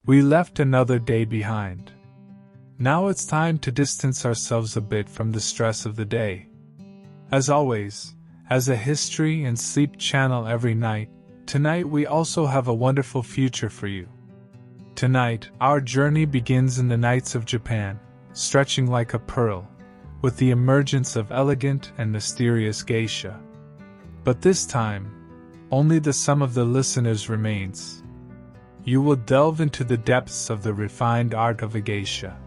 We left another day behind. Now it's time to distance ourselves a bit from the stress of the day. As always, as a history and sleep channel every night, tonight we also have a wonderful future for you. Tonight, our journey begins in the nights of Japan, stretching like a pearl, with the emergence of elegant and mysterious geisha. But this time, only the sum of the listeners remains. You will delve into the depths of the refined art of a geisha.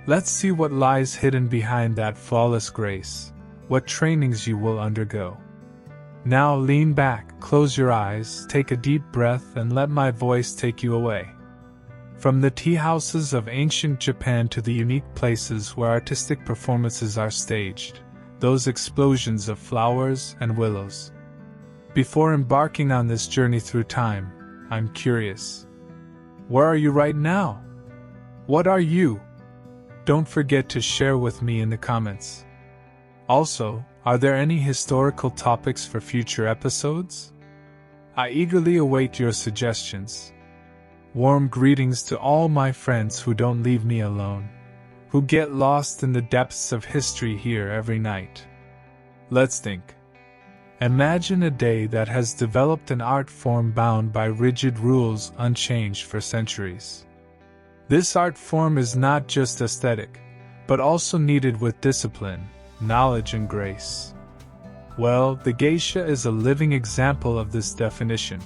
Let's see what lies hidden behind that flawless grace, what trainings you will undergo. Now lean back, close your eyes, take a deep breath, and let my voice take you away. From the tea houses of ancient Japan to the unique places where artistic performances are staged, those explosions of flowers and willows. Before embarking on this journey through time, I'm curious. Where are you right now? What are you? Don't forget to share with me in the comments. Also, are there any historical topics for future episodes? I eagerly await your suggestions. Warm greetings to all my friends who don't leave me alone, who get lost in the depths of history here every night. Let's think. Imagine a day that has developed an art form bound by rigid rules unchanged for centuries. This art form is not just aesthetic, but also kneaded with discipline, knowledge, and grace. Well, the geisha is a living example of this definition.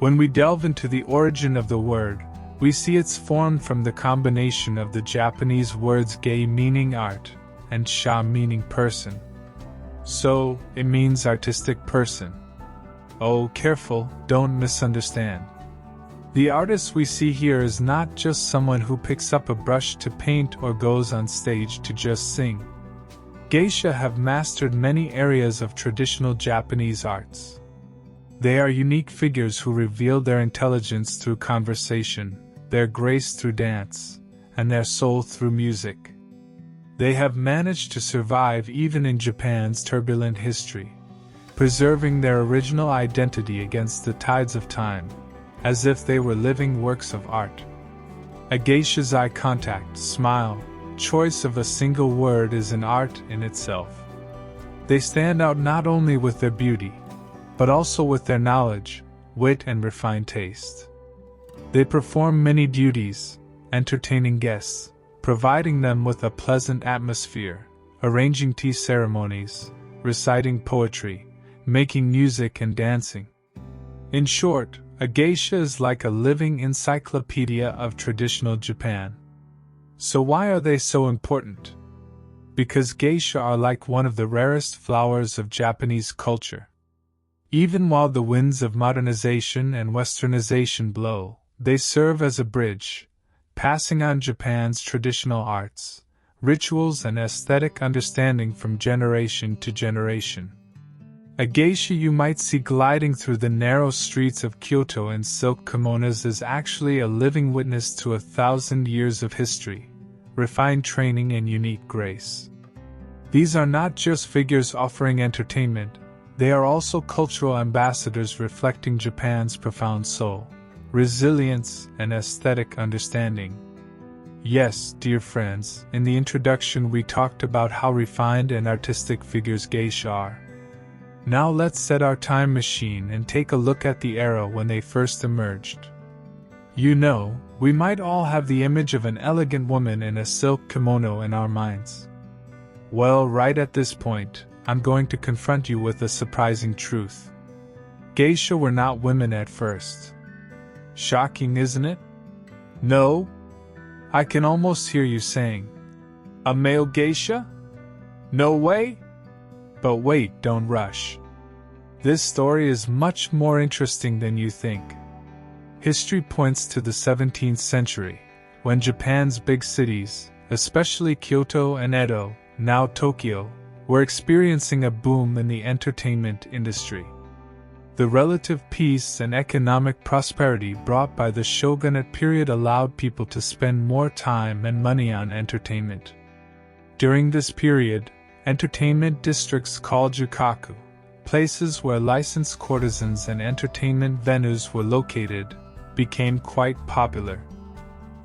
When we delve into the origin of the word, we see it's formed from the combination of the Japanese words gei meaning art, and sha meaning person. So, it means artistic person. Oh, careful, don't misunderstand. The artist we see here is not just someone who picks up a brush to paint or goes on stage to just sing. Geisha have mastered many areas of traditional Japanese arts. They are unique figures who reveal their intelligence through conversation, their grace through dance, and their soul through music. They have managed to survive even in Japan's turbulent history, preserving their original identity against the tides of time, as if they were living works of art. A geisha's eye contact, smile, choice of a single word is an art in itself. They stand out not only with their beauty, but also with their knowledge, wit, and refined taste. They perform many duties, entertaining guests, providing them with a pleasant atmosphere, arranging tea ceremonies, reciting poetry, making music and dancing. In short, a geisha is like a living encyclopedia of traditional Japan. So why are they so important? Because geisha are like one of the rarest flowers of Japanese culture. Even while the winds of modernization and westernization blow, they serve as a bridge, passing on Japan's traditional arts, rituals, and aesthetic understanding from generation to generation. A geisha you might see gliding through the narrow streets of Kyoto in silk kimonos is actually a living witness to 1,000 years of history, refined training, and unique grace. These are not just figures offering entertainment, they are also cultural ambassadors reflecting Japan's profound soul, resilience, and aesthetic understanding. Yes, dear friends, in the introduction we talked about how refined and artistic figures geisha are. Now let's set our time machine and take a look at the era when they first emerged. You know, we might all have the image of an elegant woman in a silk kimono in our minds. Well, right at this point, I'm going to confront you with a surprising truth. Geisha were not women at first. Shocking, isn't it? No? I can almost hear you saying, a male geisha? No way? But wait, don't rush. This story is much more interesting than you think. History points to the 17th century, when Japan's big cities, especially Kyoto and Edo, now Tokyo, were experiencing a boom in the entertainment industry. The relative peace and economic prosperity brought by the shogunate period allowed people to spend more time and money on entertainment. During this period, entertainment districts called jukaku, places where licensed courtesans and entertainment venues were located, became quite popular.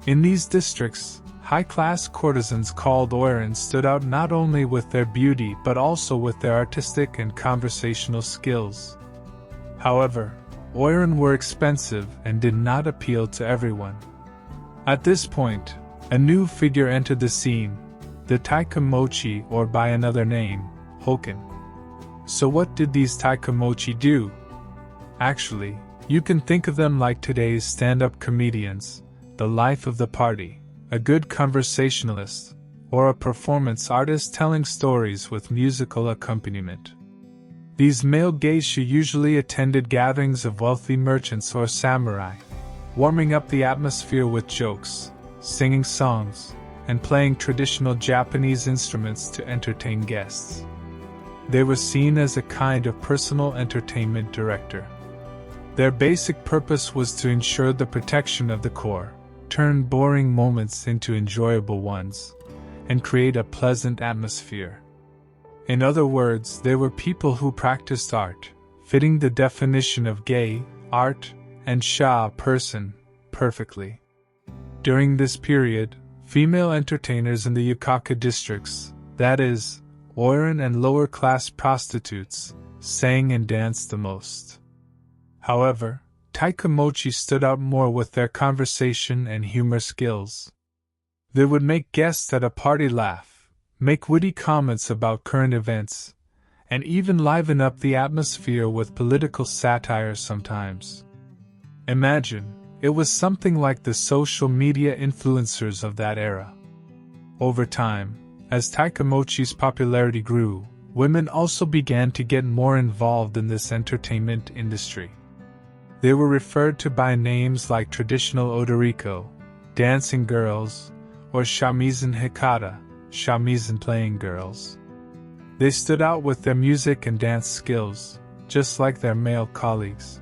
In these districts, high-class courtesans called Oiran stood out not only with their beauty but also with their artistic and conversational skills. However, Oiran were expensive and did not appeal to everyone. At this point, a new figure entered the scene, the taikamochi, or by another name, hoken. So what did these taikamochi do? Actually, you can think of them like today's stand-up comedians, the life of the party, a good conversationalist, or a performance artist telling stories with musical accompaniment. These male geisha usually attended gatherings of wealthy merchants or samurai, warming up the atmosphere with jokes, singing songs, and playing traditional Japanese instruments to entertain guests. They were seen as a kind of personal entertainment director. Their basic purpose was to ensure the protection of the core, turn boring moments into enjoyable ones, and create a pleasant atmosphere. In other words, they were people who practiced art, fitting the definition of gay, art, and sha, person, perfectly. During this period, female entertainers in the Yukaka districts, that is, Oiran and lower-class prostitutes, sang and danced the most. However, taikamochi stood out more with their conversation and humor skills. They would make guests at a party laugh, make witty comments about current events, and even liven up the atmosphere with political satire sometimes. Imagine, it was something like the social media influencers of that era. Over time, as taikamochi's popularity grew, women also began to get more involved in this entertainment industry. They were referred to by names like traditional odoriko, dancing girls, or shamisen hikata, shamisen playing girls. They stood out with their music and dance skills, just like their male colleagues.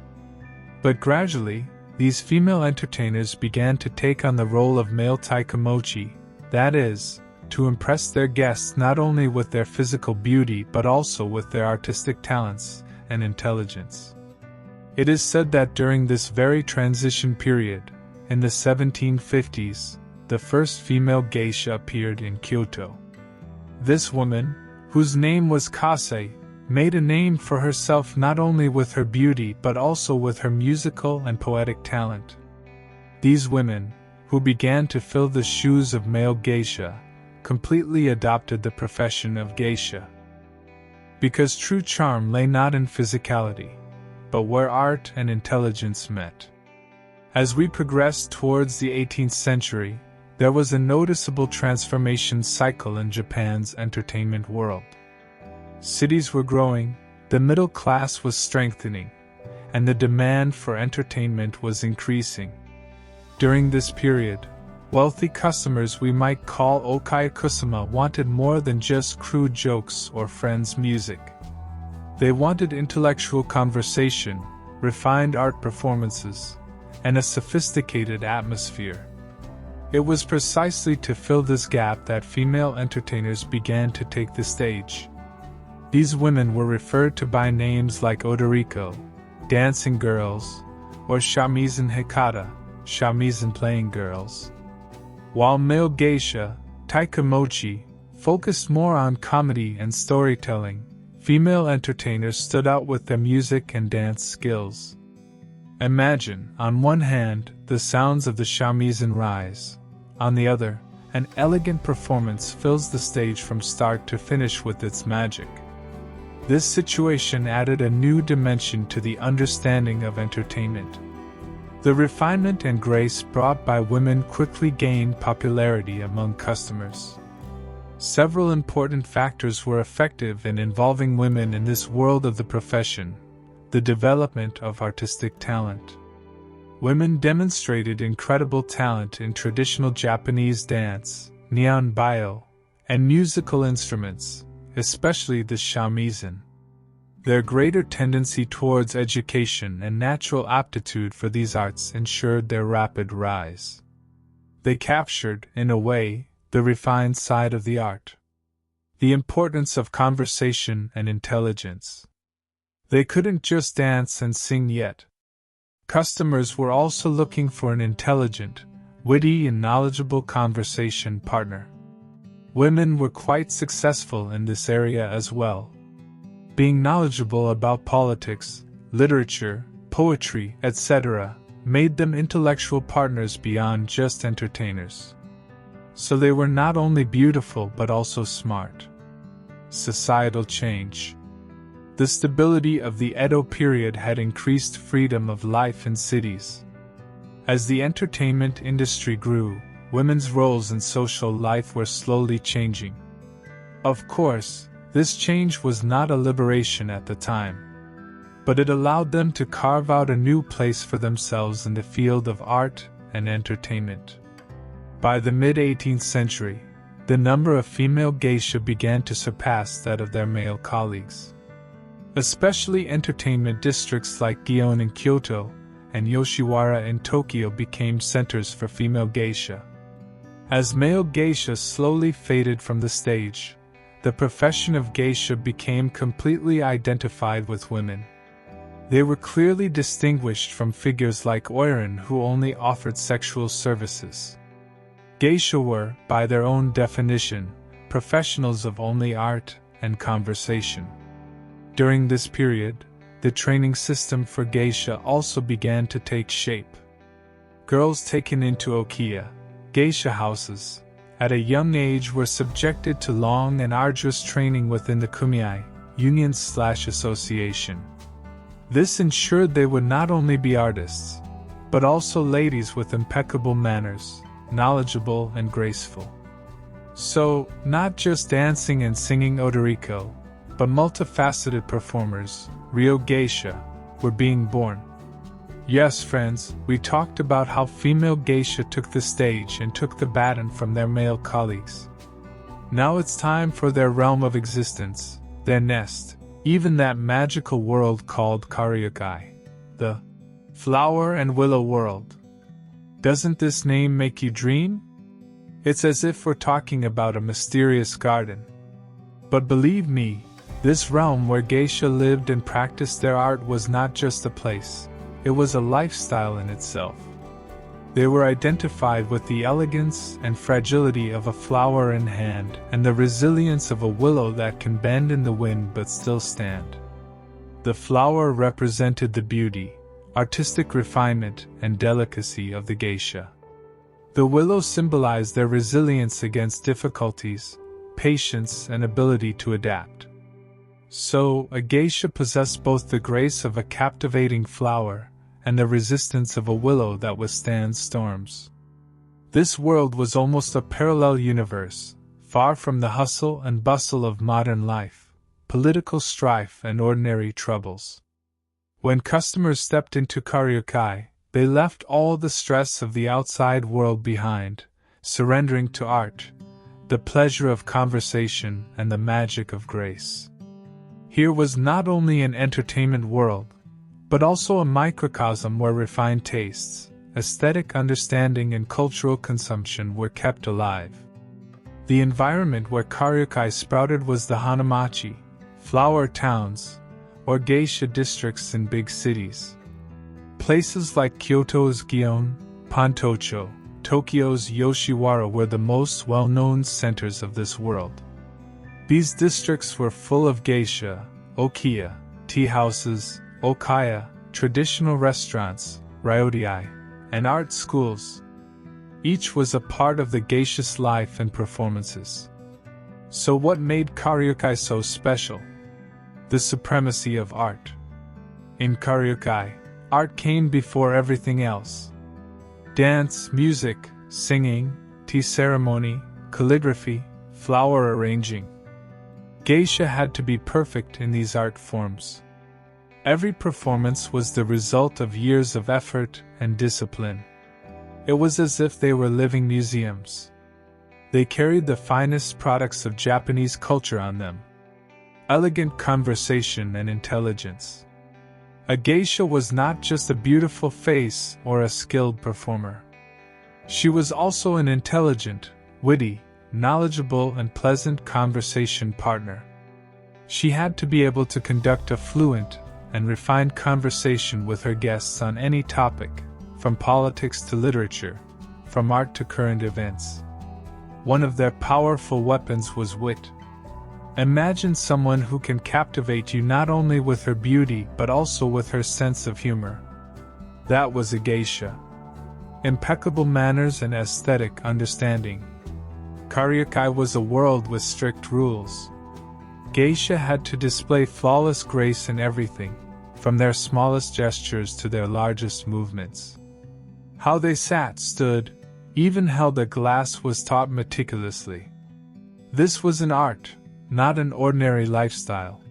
But gradually, these female entertainers began to take on the role of male taikamochi, that is, to impress their guests not only with their physical beauty but also with their artistic talents and intelligence. It is said that during this very transition period, in the 1750s, the first female geisha appeared in Kyoto. This woman, whose name was Kase, made a name for herself not only with her beauty but also with her musical and poetic talent. These women, who began to fill the shoes of male geisha, completely adopted the profession of geisha. Because true charm lay not in physicality, but where art and intelligence met. As we progressed towards the 18th century, there was a noticeable transformation cycle in Japan's entertainment world. Cities were growing, the middle class was strengthening, and the demand for entertainment was increasing. During this period, wealthy customers we might call okai-kusama wanted more than just crude jokes or friends' music. They wanted intellectual conversation, refined art performances, and a sophisticated atmosphere. It was precisely to fill this gap that female entertainers began to take the stage. These women were referred to by names like odoriko, dancing girls, or shamisen hikata, shamisen playing girls. While male geisha, taikamochi, focused more on comedy and storytelling, female entertainers stood out with their music and dance skills. Imagine, on one hand, the sounds of the shamisen rise. On the other, an elegant performance fills the stage from start to finish with its magic. This situation added a new dimension to the understanding of entertainment. The refinement and grace brought by women quickly gained popularity among customers. Several important factors were effective in involving women in this world of the profession: the development of artistic talent. Women demonstrated incredible talent in traditional Japanese dance, nihonbayo, and musical instruments, especially the shamisen. Their greater tendency towards education and natural aptitude for these arts ensured their rapid rise. They captured, in a way, the refined side of the art. The importance of conversation and intelligence. They couldn't just dance and sing yet. Customers were also looking for an intelligent, witty and knowledgeable conversation partner. Women were quite successful in this area as well. Being knowledgeable about politics, literature, poetry, etc., made them intellectual partners beyond just entertainers. So they were not only beautiful but also smart. Societal change. The stability of the Edo period had increased freedom of life in cities. As the entertainment industry grew, women's roles in social life were slowly changing. Of course, this change was not a liberation at the time, but it allowed them to carve out a new place for themselves in the field of art and entertainment. By the mid-18th century, the number of female geisha began to surpass that of their male colleagues. Especially entertainment districts like Gion in Kyoto and Yoshiwara in Tokyo became centers for female geisha. As male geisha slowly faded from the stage, the profession of geisha became completely identified with women. They were clearly distinguished from figures like oiran who only offered sexual services. Geisha were, by their own definition, professionals of only art and conversation. During this period, the training system for geisha also began to take shape. Girls taken into okiya, geisha houses, at a young age were subjected to long and arduous training within the kumiai, union/association. This ensured they would not only be artists, but also ladies with impeccable manners, knowledgeable and graceful. So, not just dancing and singing odoriko, but multifaceted performers, Ryo geisha, were being born. Yes, friends, we talked about how female geisha took the stage and took the baton from their male colleagues. Now it's time for their realm of existence, their nest, even that magical world called Karyukai, the flower and willow world. Doesn't this name make you dream? It's as if we're talking about a mysterious garden. But believe me, this realm where geisha lived and practiced their art was not just a place, it was a lifestyle in itself. They were identified with the elegance and fragility of a flower in hand and the resilience of a willow that can bend in the wind but still stand. The flower represented the beauty, artistic refinement, and delicacy of the geisha. The willow symbolized their resilience against difficulties, patience, and ability to adapt. So, a geisha possessed both the grace of a captivating flower and the resistance of a willow that withstands storms. This world was almost a parallel universe, far from the hustle and bustle of modern life, political strife, and ordinary troubles. When customers stepped into Karyukai, they left all the stress of the outside world behind, surrendering to art, the pleasure of conversation, and the magic of grace. Here was not only an entertainment world, but also a microcosm where refined tastes, aesthetic understanding, and cultural consumption were kept alive. The environment where Karyukai sprouted was the Hanamachi, flower towns, or geisha districts in big cities. Places like Kyoto's Gion, Pontocho, Tokyo's Yoshiwara were the most well-known centers of this world. These districts were full of geisha, okiya, tea houses, okaya, traditional restaurants, ryodai, and art schools. Each was a part of the geisha's life and performances. So what made Karyukai so special? The supremacy of art. In Karyukai, art came before everything else. Dance, music, singing, tea ceremony, calligraphy, flower arranging. Geisha had to be perfect in these art forms. Every performance was the result of years of effort and discipline. It was as if they were living museums. They carried the finest products of Japanese culture on them. Elegant conversation and intelligence. A geisha was not just a beautiful face or a skilled performer. She was also an intelligent, witty, knowledgeable, and pleasant conversation partner. She had to be able to conduct a fluent, and refined conversation with her guests on any topic, from politics to literature, from art to current events. One of their powerful weapons was wit. Imagine someone who can captivate you not only with her beauty but also with her sense of humor. That was a geisha. Impeccable manners and aesthetic understanding. Karyokai was a world with strict rules. Geisha had to display flawless grace in everything, from their smallest gestures to their largest movements. How they sat, stood, even held a glass was taught meticulously. This was an art, not an ordinary lifestyle.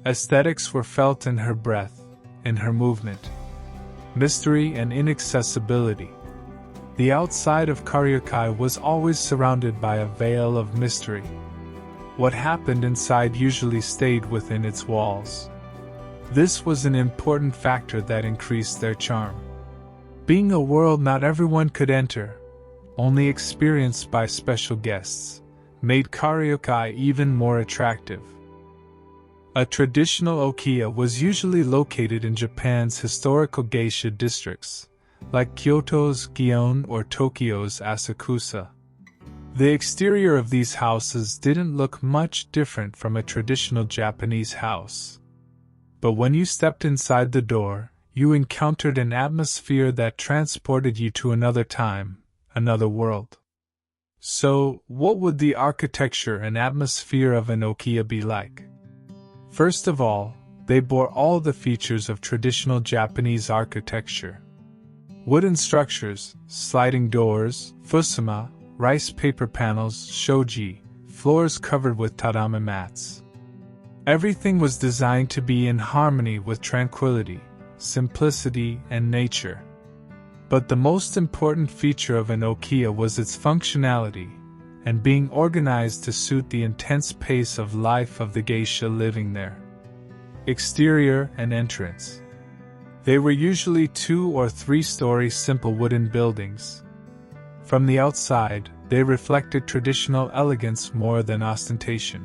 Aesthetics were felt in her breath, in her movement. Mystery and inaccessibility. The outside of Karyokai was always surrounded by a veil of mystery. What happened inside usually stayed within its walls. This was an important factor that increased their charm. Being a world not everyone could enter, only experienced by special guests, made Karyokai even more attractive. A traditional okiya was usually located in Japan's historical geisha districts, like Kyoto's Gion or Tokyo's Asakusa. The exterior of these houses didn't look much different from a traditional Japanese house. But when you stepped inside the door, you encountered an atmosphere that transported you to another time, another world. So, what would the architecture and atmosphere of an okiya be like? First of all, they bore all the features of traditional Japanese architecture. Wooden structures, sliding doors, fusuma, rice paper panels, shoji, floors covered with tatami mats. Everything was designed to be in harmony with tranquility, simplicity, and nature. But the most important feature of an okiya was its functionality, and being organized to suit the intense pace of life of the geisha living there. Exterior and entrance. They were usually 2- or 3-story simple wooden buildings. From the outside, they reflected traditional elegance more than ostentation.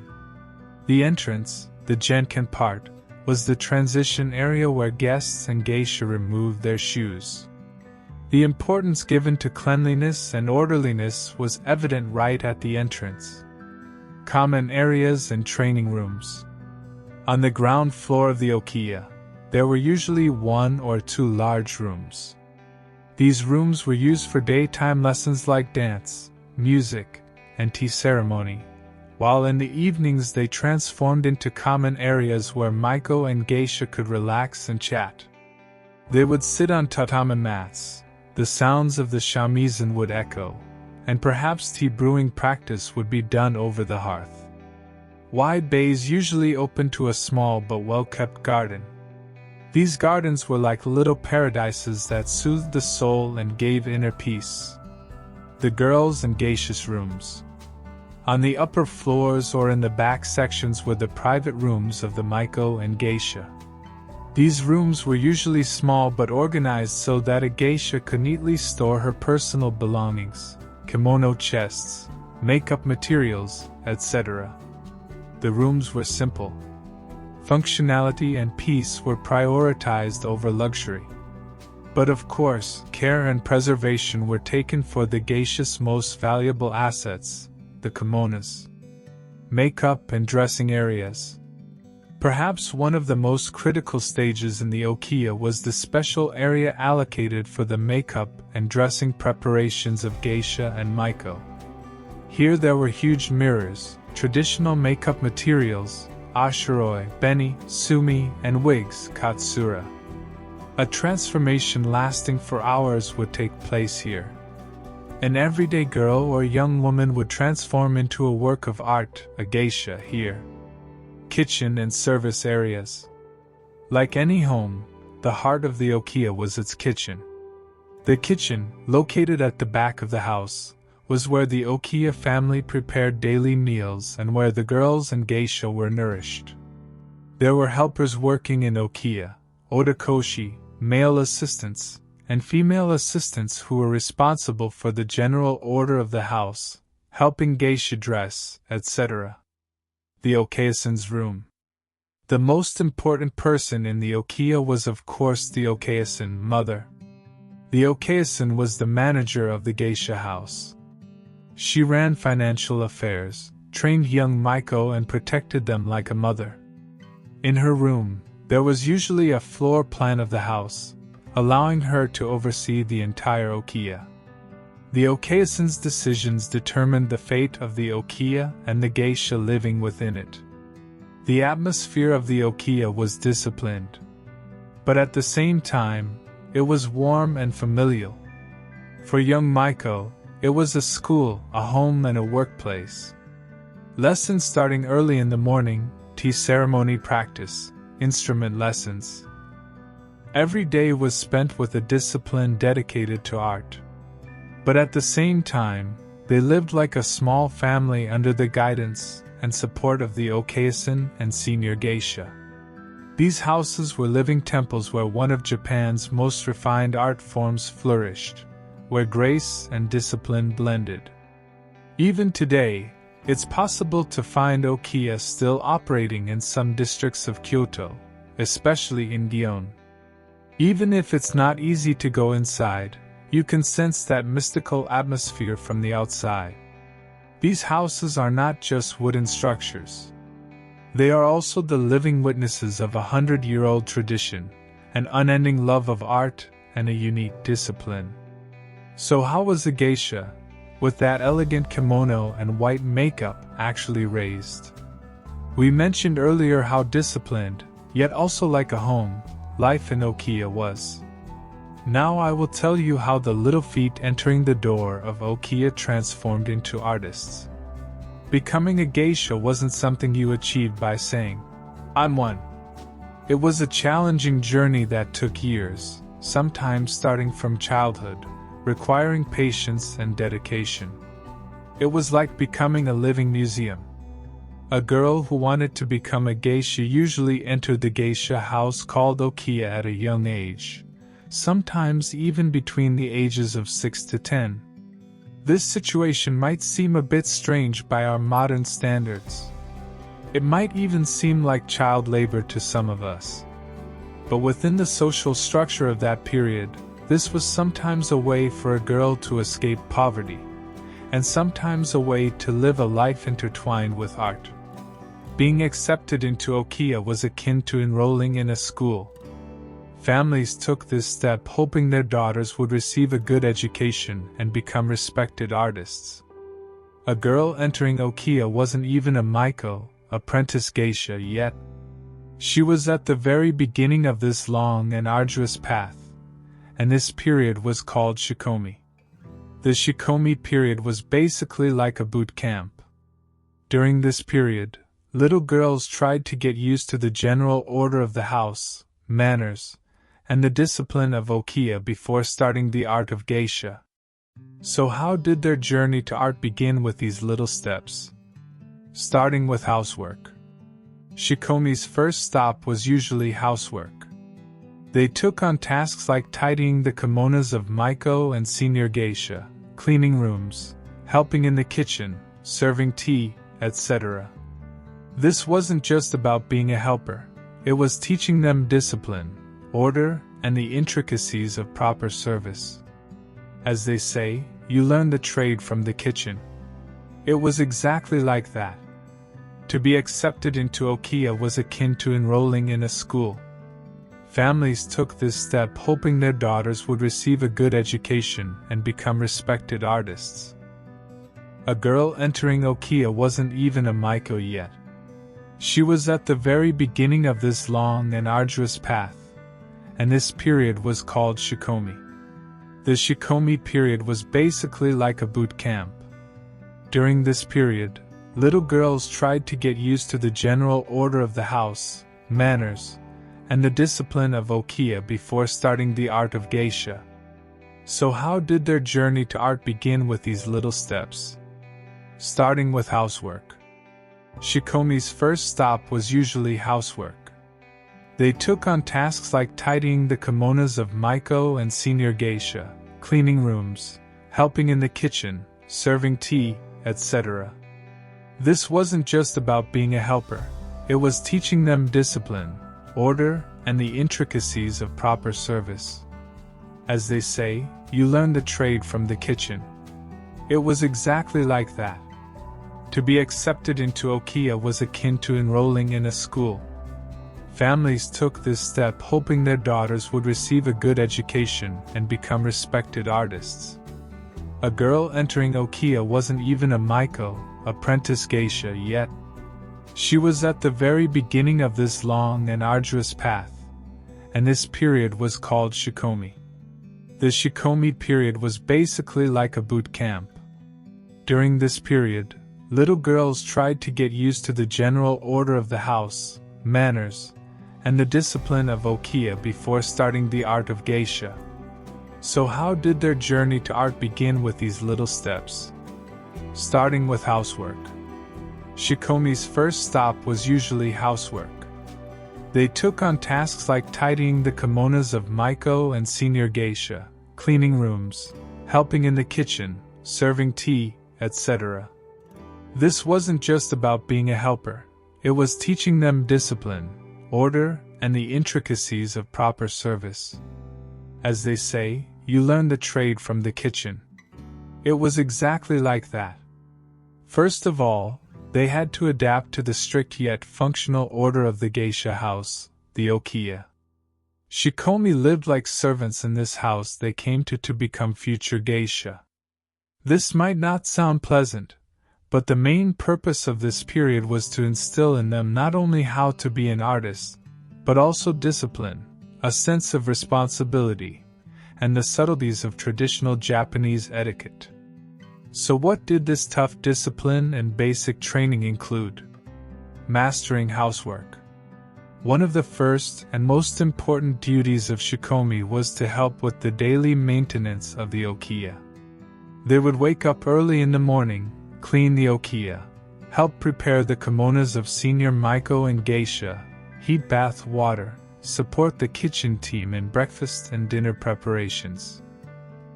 The entrance, the genkan part, was the transition area where guests and geisha removed their shoes. The importance given to cleanliness and orderliness was evident right at the entrance. Common areas and training rooms. On the ground floor of the okiya, there were usually 1 or 2 large rooms. These rooms were used for daytime lessons like dance, music, and tea ceremony, while in the evenings they transformed into common areas where Maiko and geisha could relax and chat. They would sit on tatami mats, the sounds of the shamisen would echo, and perhaps tea brewing practice would be done over the hearth. Wide bays usually opened to a small but well-kept garden. These gardens were like little paradises that soothed the soul and gave inner peace. The girls' and geisha's rooms. On the upper floors or in the back sections were the private rooms of the Maiko and geisha. These rooms were usually small but organized so that a geisha could neatly store her personal belongings, kimono chests, makeup materials, etc. The rooms were simple. Functionality and peace were prioritized over luxury. But of course, care and preservation were taken for the geisha's most valuable assets, the kimonos. Makeup and dressing areas. Perhaps one of the most critical stages in the okiya was the special area allocated for the makeup and dressing preparations of geisha and Maiko. Here there were huge mirrors, traditional makeup materials, ashiroi, beni, sumi, and wigs, katsura. A transformation lasting for hours would take place here. An everyday girl or young woman would transform into a work of art, a geisha here. Kitchen and service areas. Like any home, the heart of the okiya was its kitchen. The kitchen, located at the back of the house, was where the okiya family prepared daily meals and where the girls and geisha were nourished. There were helpers working in okiya, odakoshi, male assistants, and female assistants who were responsible for the general order of the house, helping geisha dress, etc. The okiya-san's room. The most important person in the okiya was of course the okiya-san, mother. The okiya-san was the manager of the geisha house. She ran financial affairs, trained young Maiko and protected them like a mother. In her room, there was usually a floor plan of the house, allowing her to oversee the entire okiya. The okiya-san's decisions determined the fate of the okiya and the geisha living within it. The atmosphere of the okiya was disciplined, but at the same time, it was warm and familial. For young Maiko, it was a school, a home and a workplace. Lessons starting early in the morning, tea ceremony practice, instrument lessons. Every day was spent with a discipline dedicated to art. But at the same time, they lived like a small family under the guidance and support of the okiya-san and senior geisha. These houses were living temples where one of Japan's most refined art forms flourished, where grace and discipline blended. Even today, it's possible to find okiya still operating in some districts of Kyoto, especially in Gion. Even if it's not easy to go inside, you can sense that mystical atmosphere from the outside. These houses are not just wooden structures. They are also the living witnesses of a 100-year-old tradition, an unending love of art, and a unique discipline. So how was the geisha, with that elegant kimono and white makeup, actually raised? We mentioned earlier how disciplined, yet also like a home, life in okiya was. Now I will tell you how the little feet entering the door of okiya transformed into artists. Becoming a geisha wasn't something you achieved by saying, "I'm one." It was a challenging journey that took years, sometimes starting from childhood, requiring patience and dedication. It was like becoming a living museum. A girl who wanted to become a geisha usually entered the geisha house called okiya at a young age, sometimes even between the ages of 6 to 10. This situation might seem a bit strange by our modern standards. It might even seem like child labor to some of us. But within the social structure of that period, this was sometimes a way for a girl to escape poverty, and sometimes a way to live a life intertwined with art. Being accepted into okiya was akin to enrolling in a school. Families took this step hoping their daughters would receive a good education and become respected artists. A girl entering okiya wasn't even a Maiko, apprentice geisha yet. She was at the very beginning of this long and arduous path, and this period was called shikomi. The shikomi period was basically like a boot camp. During this period, little girls tried to get used to the general order of the house, manners, and the discipline of okiya before starting the art of geisha. So how did their journey to art begin? With these little steps? Starting with housework. Shikomi's first stop was usually housework. They took on tasks like tidying the kimonos of Maiko and senior geisha, cleaning rooms, helping in the kitchen, serving tea, etc. This wasn't just about being a helper, it was teaching them discipline, order, and the intricacies of proper service. As they say, you learn the trade from the kitchen. It was exactly like that. To be accepted into okiya was akin to enrolling in a school. Families took this step hoping their daughters would receive a good education and become respected artists. A girl entering okiya wasn't even a Maiko yet. She was at the very beginning of this long and arduous path, and this period was called shikomi. The shikomi period was basically like a boot camp. During this period, little girls tried to get used to the general order of the house, manners, and the discipline of okiya before starting the art of geisha. So how did their journey to art begin? With these little steps? Starting with housework. Shikomi's first stop was usually housework. They took on tasks like tidying the kimonos of Maiko and senior geisha, cleaning rooms, helping in the kitchen, serving tea, etc. This wasn't just about being a helper, It was teaching them discipline, order, and the intricacies of proper service. As they say, you learn the trade from the kitchen. It was exactly like that. To be accepted into Okiya was akin to enrolling in a school. Families took this step hoping their daughters would receive a good education and become respected artists. A girl entering Okiya wasn't even a Maiko, apprentice geisha, yet. She was at the very beginning of this long and arduous path, and this period was called Shikomi. The Shikomi period was basically like a boot camp. During this period, little girls tried to get used to the general order of the house, manners, and the discipline of Okiya before starting the art of geisha. So how did their journey to art begin? With these little steps? Starting with housework. Shikomi's first stop was usually housework. They took on tasks like tidying the kimonos of Maiko and senior geisha, cleaning rooms, helping in the kitchen, serving tea, etc. This wasn't just about being a helper, it was teaching them discipline, order, and the intricacies of proper service. As they say, you learn the trade from the kitchen. It was exactly like that. First of all, they had to adapt to the strict yet functional order of the geisha house, the Okiya. Shikomi lived like servants in this house they came to become future geisha. This might not sound pleasant, but the main purpose of this period was to instill in them not only how to be an artist, but also discipline, a sense of responsibility, and the subtleties of traditional Japanese etiquette. So what did this tough discipline and basic training include? Mastering housework. One of the first and most important duties of Shikomi was to help with the daily maintenance of the Okiya. They would wake up early in the morning, clean the Okiya, help prepare the kimonos of senior Maiko and geisha, heat bath water, support the kitchen team in breakfast and dinner preparations.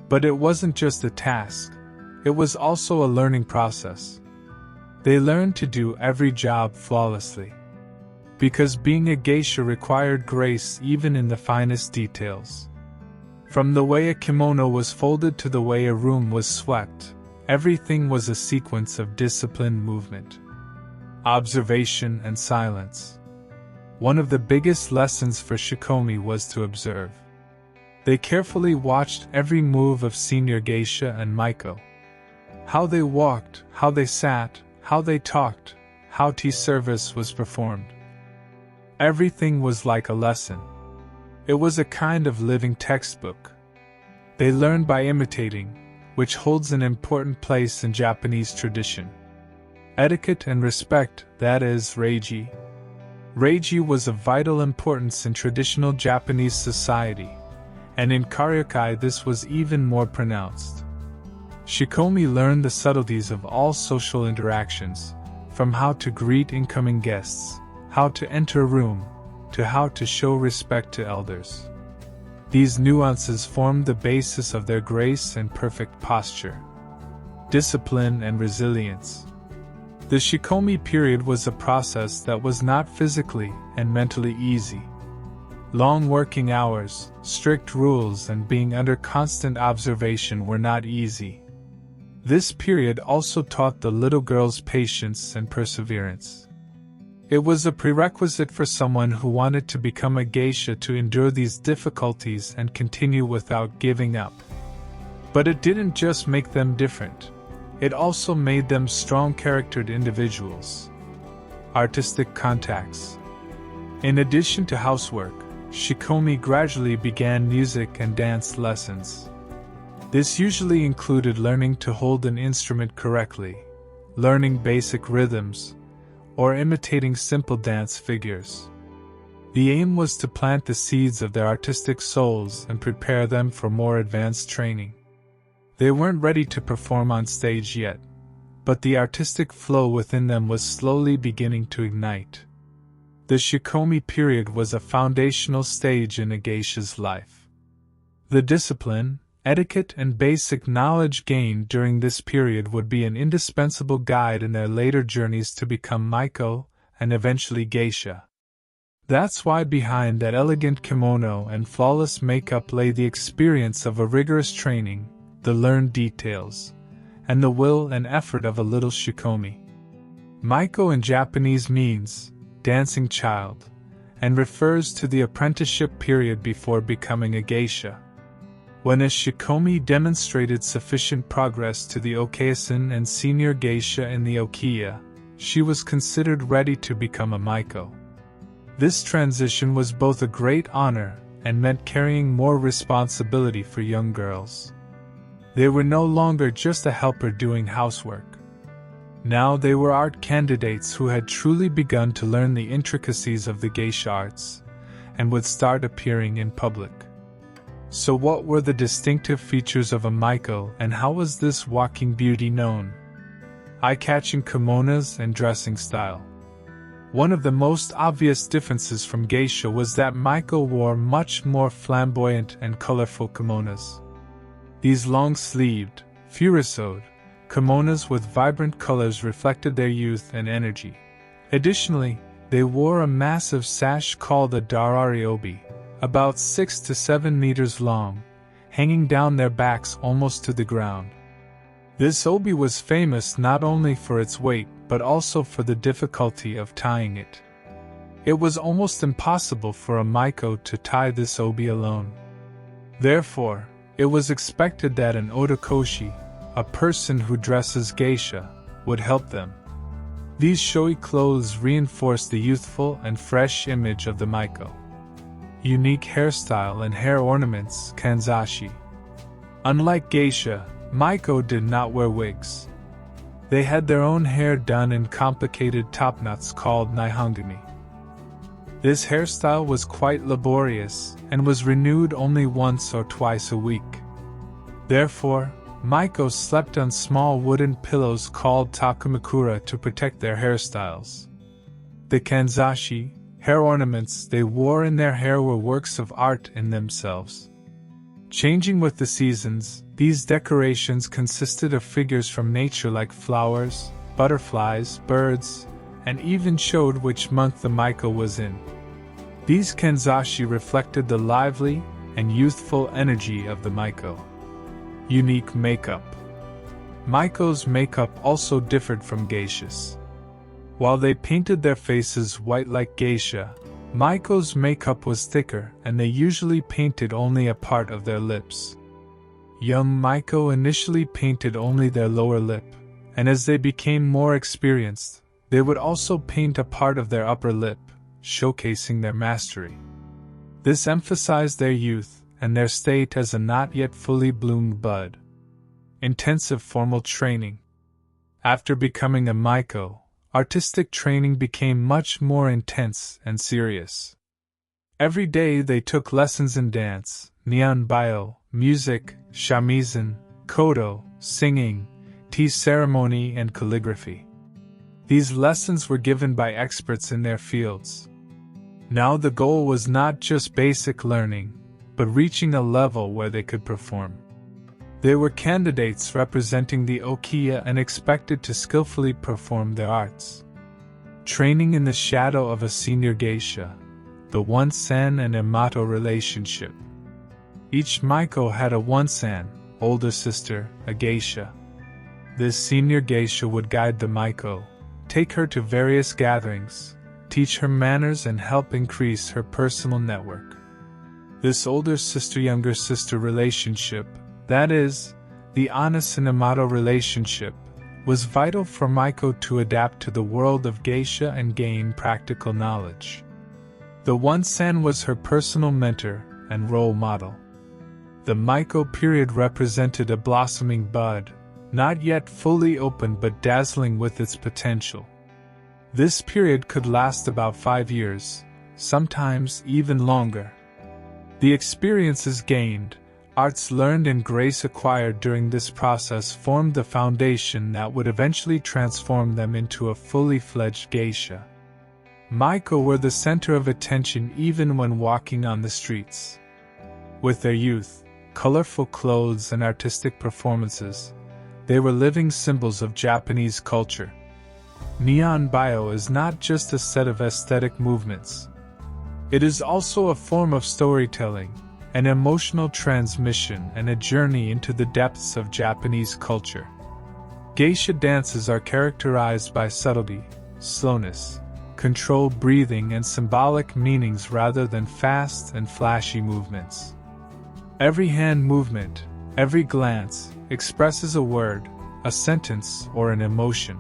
But it wasn't just a task, it was also a learning process. They learned to do every job flawlessly. Because being a geisha required grace even in the finest details. From the way a kimono was folded to the way a room was swept, everything was a sequence of disciplined movement, observation, and silence. One of the biggest lessons for Shikomi was to observe. They carefully watched every move of senior geisha and Maiko. How they walked, how they sat, how they talked, how tea service was performed. Everything was like a lesson. It was a kind of living textbook. They learned by imitating, which holds an important place in Japanese tradition. Etiquette and respect, that is, reiji. Reiji was of vital importance in traditional Japanese society, and in Karyokai this was even more pronounced. Shikomi learned the subtleties of all social interactions, from how to greet incoming guests, how to enter a room, to how to show respect to elders. These nuances formed the basis of their grace and perfect posture. Discipline and resilience. The Shikomi period was a process that was not physically and mentally easy. Long working hours, strict rules, and being under constant observation were not easy. This period also taught the little girls patience and perseverance. It was a prerequisite for someone who wanted to become a geisha to endure these difficulties and continue without giving up. But it didn't just make them different. It also made them strong-charactered individuals. Artistic contacts. In addition to housework, Shikomi gradually began music and dance lessons. This usually included learning to hold an instrument correctly, learning basic rhythms, or imitating simple dance figures. The aim was to plant the seeds of their artistic souls and prepare them for more advanced training. They weren't ready to perform on stage yet, but the artistic flow within them was slowly beginning to ignite. The Shikomi period was a foundational stage in a geisha's life. The discipline, etiquette, and basic knowledge gained during this period would be an indispensable guide in their later journeys to become Maiko and eventually geisha. That's why behind that elegant kimono and flawless makeup lay the experience of a rigorous training, the learned details, and the will and effort of a little shikomi. Maiko in Japanese means dancing child, and refers to the apprenticeship period before becoming a geisha. When a shikomi demonstrated sufficient progress to the okeisen and senior geisha in the okiya, she was considered ready to become a maiko. This transition was both a great honor and meant carrying more responsibility for young girls. They were no longer just a helper doing housework. Now they were art candidates who had truly begun to learn the intricacies of the geisha arts, and would start appearing in public. So what were the distinctive features of a maiko, and how was this walking beauty known? Eye-catching kimonos and dressing style. One of the most obvious differences from geisha was that maiko wore much more flamboyant and colorful kimonos. These long-sleeved, furisode kimonos with vibrant colors reflected their youth and energy. Additionally, they wore a massive sash called a darari obi, about 6 to 7 meters long, hanging down their backs almost to the ground. This obi was famous not only for its weight but also for the difficulty of tying it. It was almost impossible for a maiko to tie this obi alone. Therefore, it was expected that an otokoshi, a person who dresses geisha, would help them. These showy clothes reinforced the youthful and fresh image of the maiko. Unique hairstyle and hair ornaments, kanzashi. Unlike geisha, maiko did not wear wigs. They had their own hair done in complicated topknots called nihongumi. This hairstyle was quite laborious and was renewed only once or twice a week. Therefore, maiko slept on small wooden pillows called takumakura to protect their hairstyles. The kanzashi, hair ornaments they wore in their hair were works of art in themselves. Changing with the seasons, these decorations consisted of figures from nature like flowers, butterflies, birds, and even showed which month the maiko was in. These kanzashi reflected the lively and youthful energy of the maiko. Unique makeup. Maiko's makeup also differed from geisha's. While they painted their faces white like geisha, maiko's makeup was thicker and they usually painted only a part of their lips. Young maiko initially painted only their lower lip, and as they became more experienced, they would also paint a part of their upper lip, showcasing their mastery. This emphasized their youth and their state as a not yet fully bloomed bud. Intensive formal training. After becoming a maiko, artistic training became much more intense and serious. Every day they took lessons in dance, nihonbayo, music, shamisen, kodo, singing, tea ceremony, and calligraphy. These lessons were given by experts in their fields. Now the goal was not just basic learning, but reaching a level where they could perform. They were candidates representing the okiya and expected to skillfully perform their arts. Training in the shadow of a senior geisha, the one-san and imato relationship. Each maiko had a one-san, older sister, a geisha. This senior geisha would guide the maiko, take her to various gatherings, teach her manners and help increase her personal network. This older sister-younger sister relationship, that is, the honest and imato relationship, was vital for maiko to adapt to the world of geisha and gain practical knowledge. The one-san was her personal mentor and role model. The maiko period represented a blossoming bud, not yet fully open but dazzling with its potential. This period could last about 5 years, sometimes even longer. The experiences gained, arts learned and grace acquired during this process formed the foundation that would eventually transform them into a fully fledged geisha. Maiko were the center of attention even when walking on the streets. With their youth, colorful clothes and artistic performances, they were living symbols of Japanese culture. Neon Bio is not just a set of aesthetic movements. It is also a form of storytelling, an emotional transmission, and a journey into the depths of Japanese culture. Geisha dances are characterized by subtlety, slowness, controlled breathing, and symbolic meanings rather than fast and flashy movements. Every hand movement, every glance, expresses a word, a sentence, or an emotion.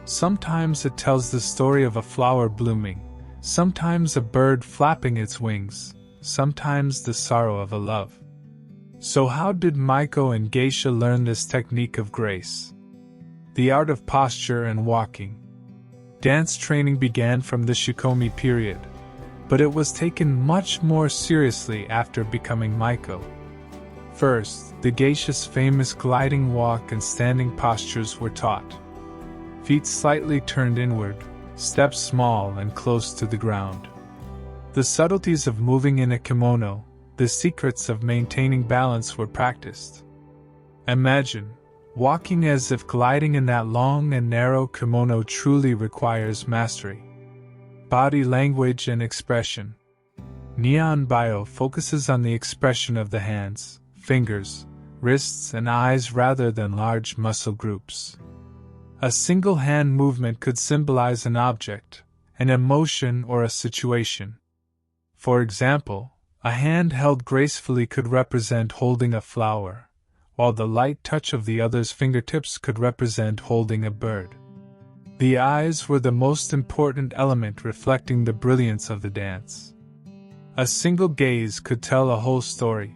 Sometimes it tells the story of a flower blooming, sometimes a bird flapping its wings, sometimes the sorrow of a love. So how did Maiko and Geisha learn this technique of grace? The art of posture and walking. Dance training began from the Shikomi period, but it was taken much more seriously after becoming Maiko. First, the Geisha's famous gliding walk and standing postures were taught. Feet slightly turned inward, steps small and close to the ground. The subtleties of moving in a kimono, the secrets of maintaining balance were practiced. Imagine, walking as if gliding in that long and narrow kimono truly requires mastery. Body language and expression. Neon Bio focuses on the expression of the hands, fingers, wrists, and eyes rather than large muscle groups. A single hand movement could symbolize an object, an emotion, or a situation. For example, a hand held gracefully could represent holding a flower, while the light touch of the other's fingertips could represent holding a bird. The eyes were the most important element, reflecting the brilliance of the dance. A single gaze could tell a whole story.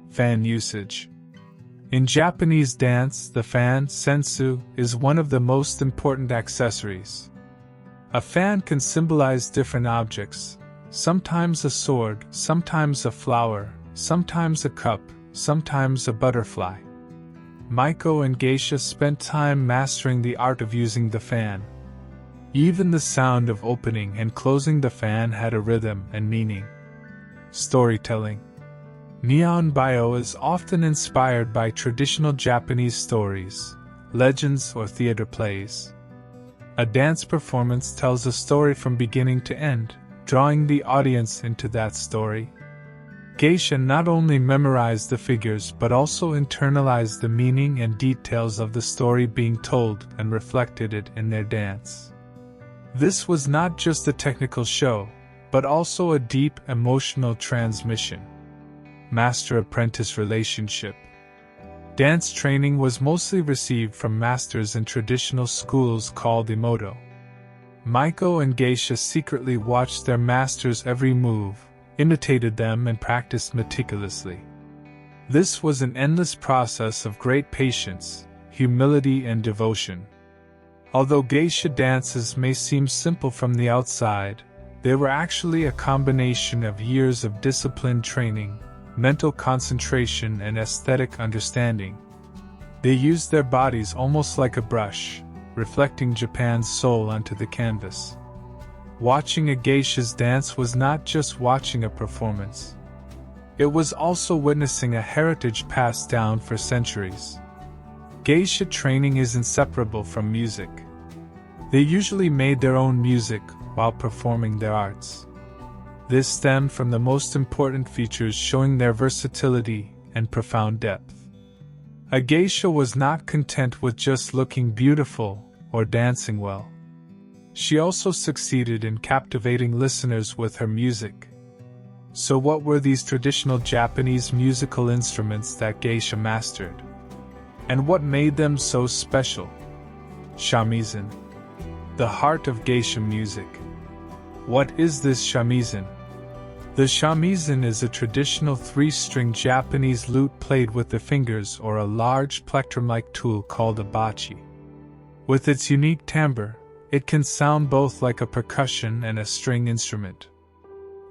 Fan usage. In Japanese dance, the fan, sensu, is one of the most important accessories. A fan can symbolize different objects, sometimes a sword, sometimes a flower, sometimes a cup, sometimes a butterfly. Maiko and Geisha spent time mastering the art of using the fan. Even the sound of opening and closing the fan had a rhythm and meaning. Storytelling. Neon Bio is often inspired by traditional Japanese stories, legends, or theater plays. A dance performance tells a story from beginning to end, drawing the audience into that story. Geisha not only memorized the figures but also internalized the meaning and details of the story being told and reflected it in their dance. This was not just a technical show, but also a deep emotional transmission. Master-apprentice relationship. Dance training was mostly received from masters in traditional schools called imoto. Maiko and Geisha secretly watched their masters' every move, imitated them, and practiced meticulously. This was an endless process of great patience, humility, and devotion. Although geisha dances may seem simple from the outside, they were actually a combination of years of disciplined training, mental concentration, and aesthetic understanding. They used their bodies almost like a brush, reflecting Japan's soul onto the canvas. Watching a geisha's dance was not just watching a performance. It was also witnessing a heritage passed down for centuries. Geisha training is inseparable from music. They usually made their own music while performing their arts. This stemmed from the most important features showing their versatility and profound depth. A geisha was not content with just looking beautiful or dancing well. She also succeeded in captivating listeners with her music. So what were these traditional Japanese musical instruments that geisha mastered? And what made them so special? Shamisen. The heart of geisha music. What is this shamisen? The shamisen is a traditional three-string Japanese lute played with the fingers or a large plectrum-like tool called a bachi. With its unique timbre, it can sound both like a percussion and a string instrument.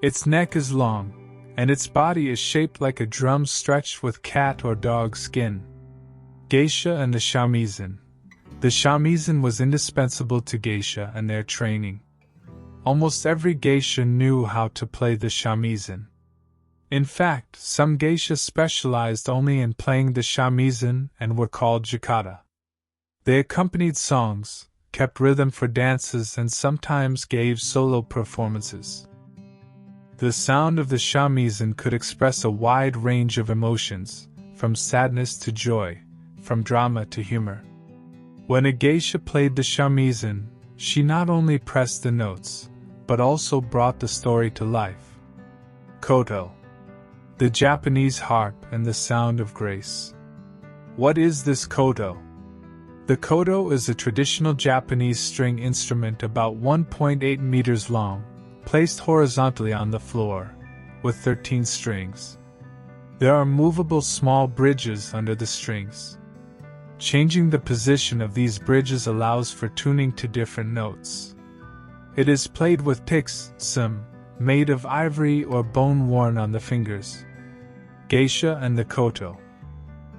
Its neck is long, and its body is shaped like a drum stretched with cat or dog skin. Geisha and the shamisen. The shamisen was indispensable to geisha and their training. Almost every geisha knew how to play the shamisen. In fact, some geishas specialized only in playing the shamisen and were called jikata. They accompanied songs, kept rhythm for dances, and sometimes gave solo performances. The sound of the shamisen could express a wide range of emotions, from sadness to joy, from drama to humor. When a geisha played the shamisen, she not only pressed the notes, but also brought the story to life. Koto. The Japanese harp and the sound of grace. What is this koto? The koto is a traditional Japanese string instrument about 1.8 meters long, placed horizontally on the floor, with 13 strings. There are movable small bridges under the strings. Changing the position of these bridges allows for tuning to different notes. It is played with picks, made of ivory or bone worn on the fingers. Geisha and the koto.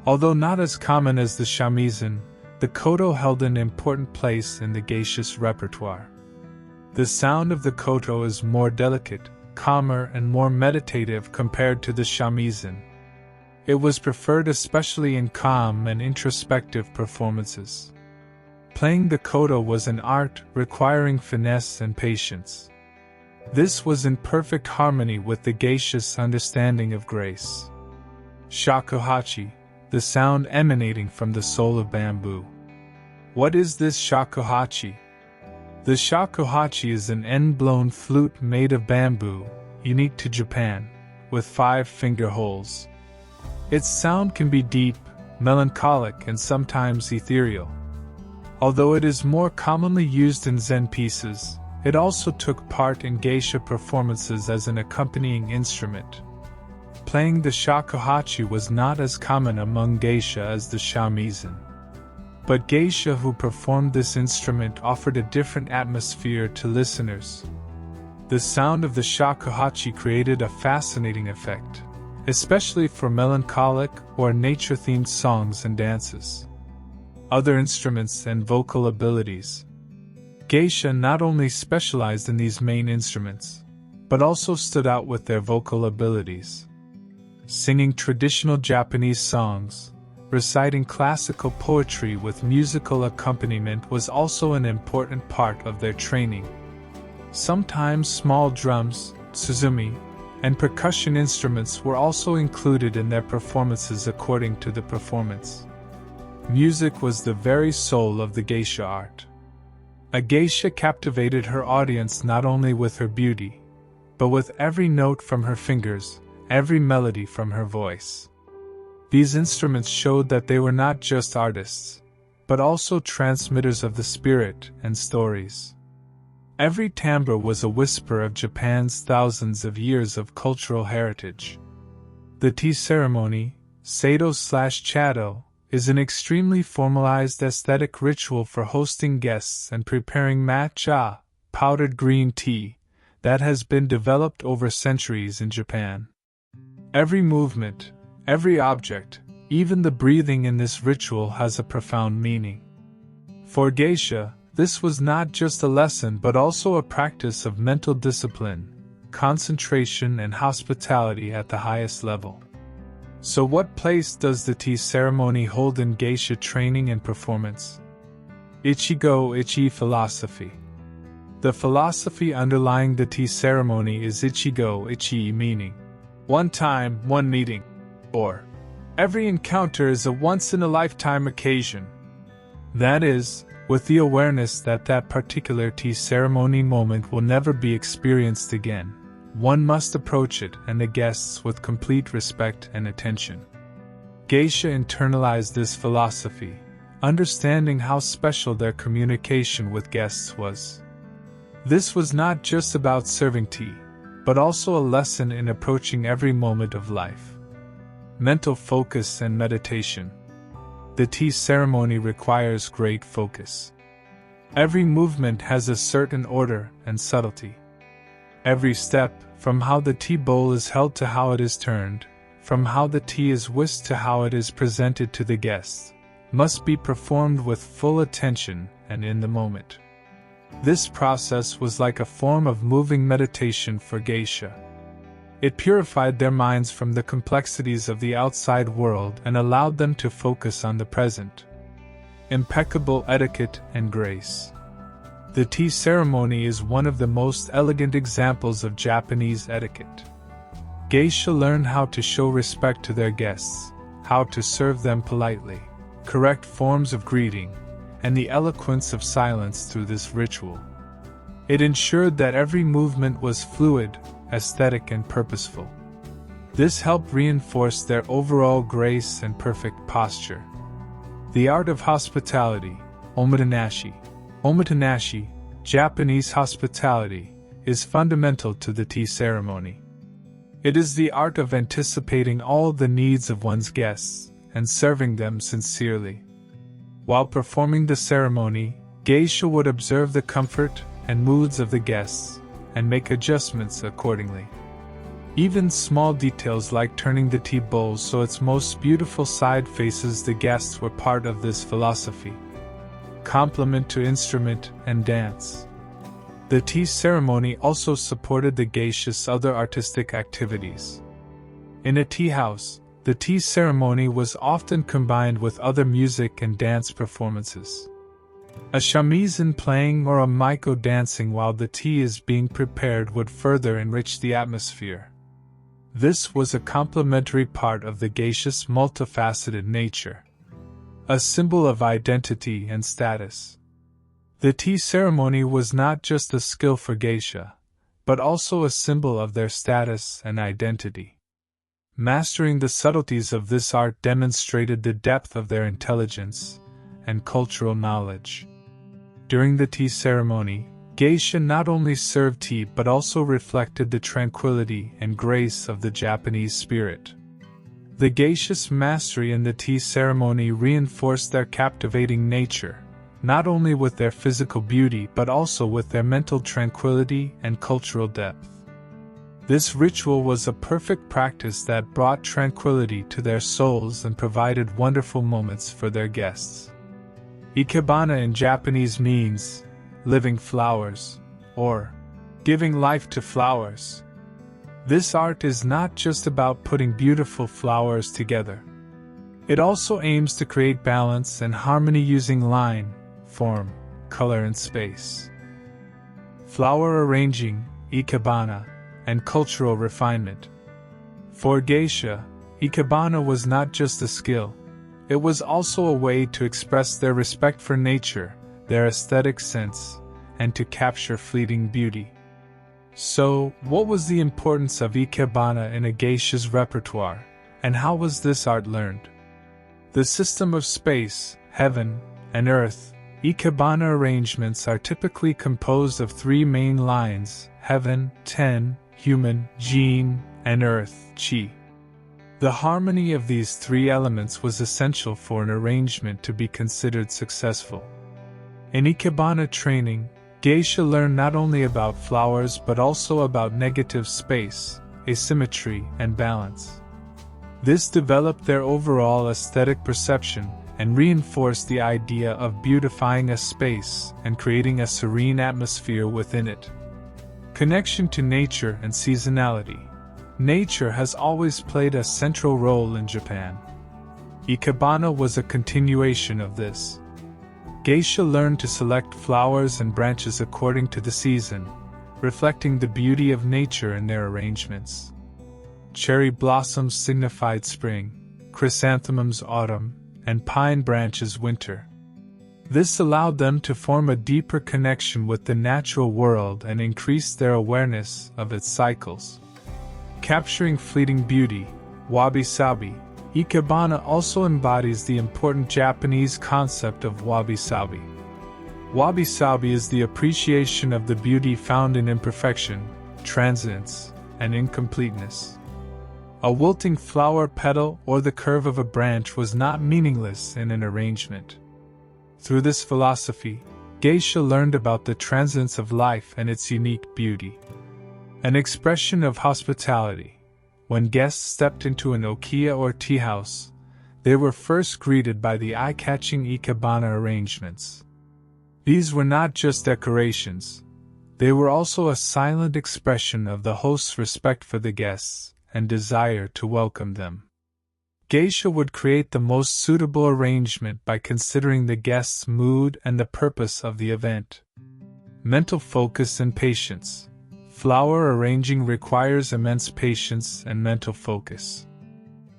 Although not as common as the shamisen, the koto held an important place in the geisha's repertoire. The sound of the koto is more delicate, calmer, and more meditative compared to the shamisen. It was preferred especially in calm and introspective performances. Playing the koto was an art requiring finesse and patience. This was in perfect harmony with the geisha's understanding of grace. Shakuhachi, the sound emanating from the soul of bamboo. What is this shakuhachi? The shakuhachi is an end-blown flute made of bamboo, unique to Japan, with 5 finger holes. Its sound can be deep, melancholic, and sometimes ethereal. Although it is more commonly used in Zen pieces, it also took part in geisha performances as an accompanying instrument. Playing the shakuhachi was not as common among geisha as the shamisen. But geisha who performed this instrument offered a different atmosphere to listeners. The sound of the shakuhachi created a fascinating effect, especially for melancholic or nature-themed songs and dances. Other instruments and vocal abilities. Geisha not only specialized in these main instruments, but also stood out with their vocal abilities. Singing traditional Japanese songs, reciting classical poetry with musical accompaniment was also an important part of their training. Sometimes small drums, suzumi, and percussion instruments were also included in their performances according to the performance. Music was the very soul of the geisha art. A geisha captivated her audience not only with her beauty, but with every note from her fingers, every melody from her voice. These instruments showed that they were not just artists, but also transmitters of the spirit and stories. Every timbre was a whisper of Japan's thousands of years of cultural heritage. The tea ceremony, Sado/Chado, is an extremely formalized aesthetic ritual for hosting guests and preparing matcha, powdered green tea, that has been developed over centuries in Japan. Every movement, every object, even the breathing in this ritual has a profound meaning. For geisha, this was not just a lesson but also a practice of mental discipline, concentration, and hospitality at the highest level. So what place does the tea ceremony hold in geisha training and performance? Ichigo-ichi philosophy. The philosophy underlying the tea ceremony is Ichigo-ichi, meaning one time, one meeting, or every encounter is a once-in-a-lifetime occasion. That is, with the awareness that that particular tea ceremony moment will never be experienced again, one must approach it and the guests with complete respect and attention. Geisha internalized this philosophy, understanding how special their communication with guests was. This was not just about serving tea, but also a lesson in approaching every moment of life. Mental focus and meditation. The tea ceremony requires great focus. Every movement has a certain order and subtlety. Every step, from how the tea bowl is held to how it is turned, from how the tea is whisked to how it is presented to the guests, must be performed with full attention and in the moment. This process was like a form of moving meditation for geisha. It purified their minds from the complexities of the outside world and allowed them to focus on the present. Impeccable etiquette and grace. The tea ceremony is one of the most elegant examples of Japanese etiquette. Geisha learn how to show respect to their guests, how to serve them politely, correct forms of greeting, and the eloquence of silence through this ritual. It ensured that every movement was fluid, aesthetic, and purposeful. This helped reinforce their overall grace and perfect posture. The art of hospitality, omotenashi. Omotenashi, Japanese hospitality, is fundamental to the tea ceremony. It is the art of anticipating all the needs of one's guests and serving them sincerely. While performing the ceremony, geisha would observe the comfort and moods of the guests and make adjustments accordingly. Even small details like turning the tea bowl so its most beautiful side faces the guests were part of this philosophy. Complement to instrument and dance. The tea ceremony also supported the geisha's other artistic activities. In a tea house, the tea ceremony was often combined with other music and dance performances. A shamisen playing or a maiko dancing while the tea is being prepared would further enrich the atmosphere. This was a complementary part of the geisha's multifaceted nature, a symbol of identity and status. The tea ceremony was not just a skill for geisha, but also a symbol of their status and identity. Mastering the subtleties of this art demonstrated the depth of their intelligence and cultural knowledge. During the tea ceremony, geisha not only served tea but also reflected the tranquility and grace of the Japanese spirit. The geisha's mastery in the tea ceremony reinforced their captivating nature, not only with their physical beauty but also with their mental tranquility and cultural depth. This ritual was a perfect practice that brought tranquility to their souls and provided wonderful moments for their guests. Ikebana in Japanese means living flowers, or giving life to flowers. This art is not just about putting beautiful flowers together. It also aims to create balance and harmony using line, form, color, and space. Flower arranging, ikebana, and cultural refinement. For geisha, ikebana was not just a skill, it was also a way to express their respect for nature, their aesthetic sense, and to capture fleeting beauty. So, what was the importance of ikebana in a geisha's repertoire, and how was this art learned? The system of space, heaven, and earth, ikebana arrangements are typically composed of three main lines: heaven, ten, human, jin, and earth, chi. The harmony of these three elements was essential for an arrangement to be considered successful. In ikebana training, geisha learned not only about flowers but also about negative space, asymmetry, and balance. This developed their overall aesthetic perception and reinforced the idea of beautifying a space and creating a serene atmosphere within it. Connection to nature and seasonality. Nature has always played a central role in Japan. Ikebana was a continuation of this. Geisha learned to select flowers and branches according to the season, reflecting the beauty of nature in their arrangements. Cherry blossoms signified spring, chrysanthemums autumn, and pine branches winter. This allowed them to form a deeper connection with the natural world and increase their awareness of its cycles. Capturing fleeting beauty, wabi-sabi, ikebana also embodies the important Japanese concept of wabi-sabi. Wabi-sabi is the appreciation of the beauty found in imperfection, transience, and incompleteness. A wilting flower petal or the curve of a branch was not meaningless in an arrangement. Through this philosophy, geisha learned about the transience of life and its unique beauty. An expression of hospitality. When guests stepped into an okiya or tea house, they were first greeted by the eye-catching ikebana arrangements. These were not just decorations, they were also a silent expression of the host's respect for the guests and desire to welcome them. Geisha would create the most suitable arrangement by considering the guest's mood and the purpose of the event. mental focus and patience. Flower arranging requires immense patience and mental focus.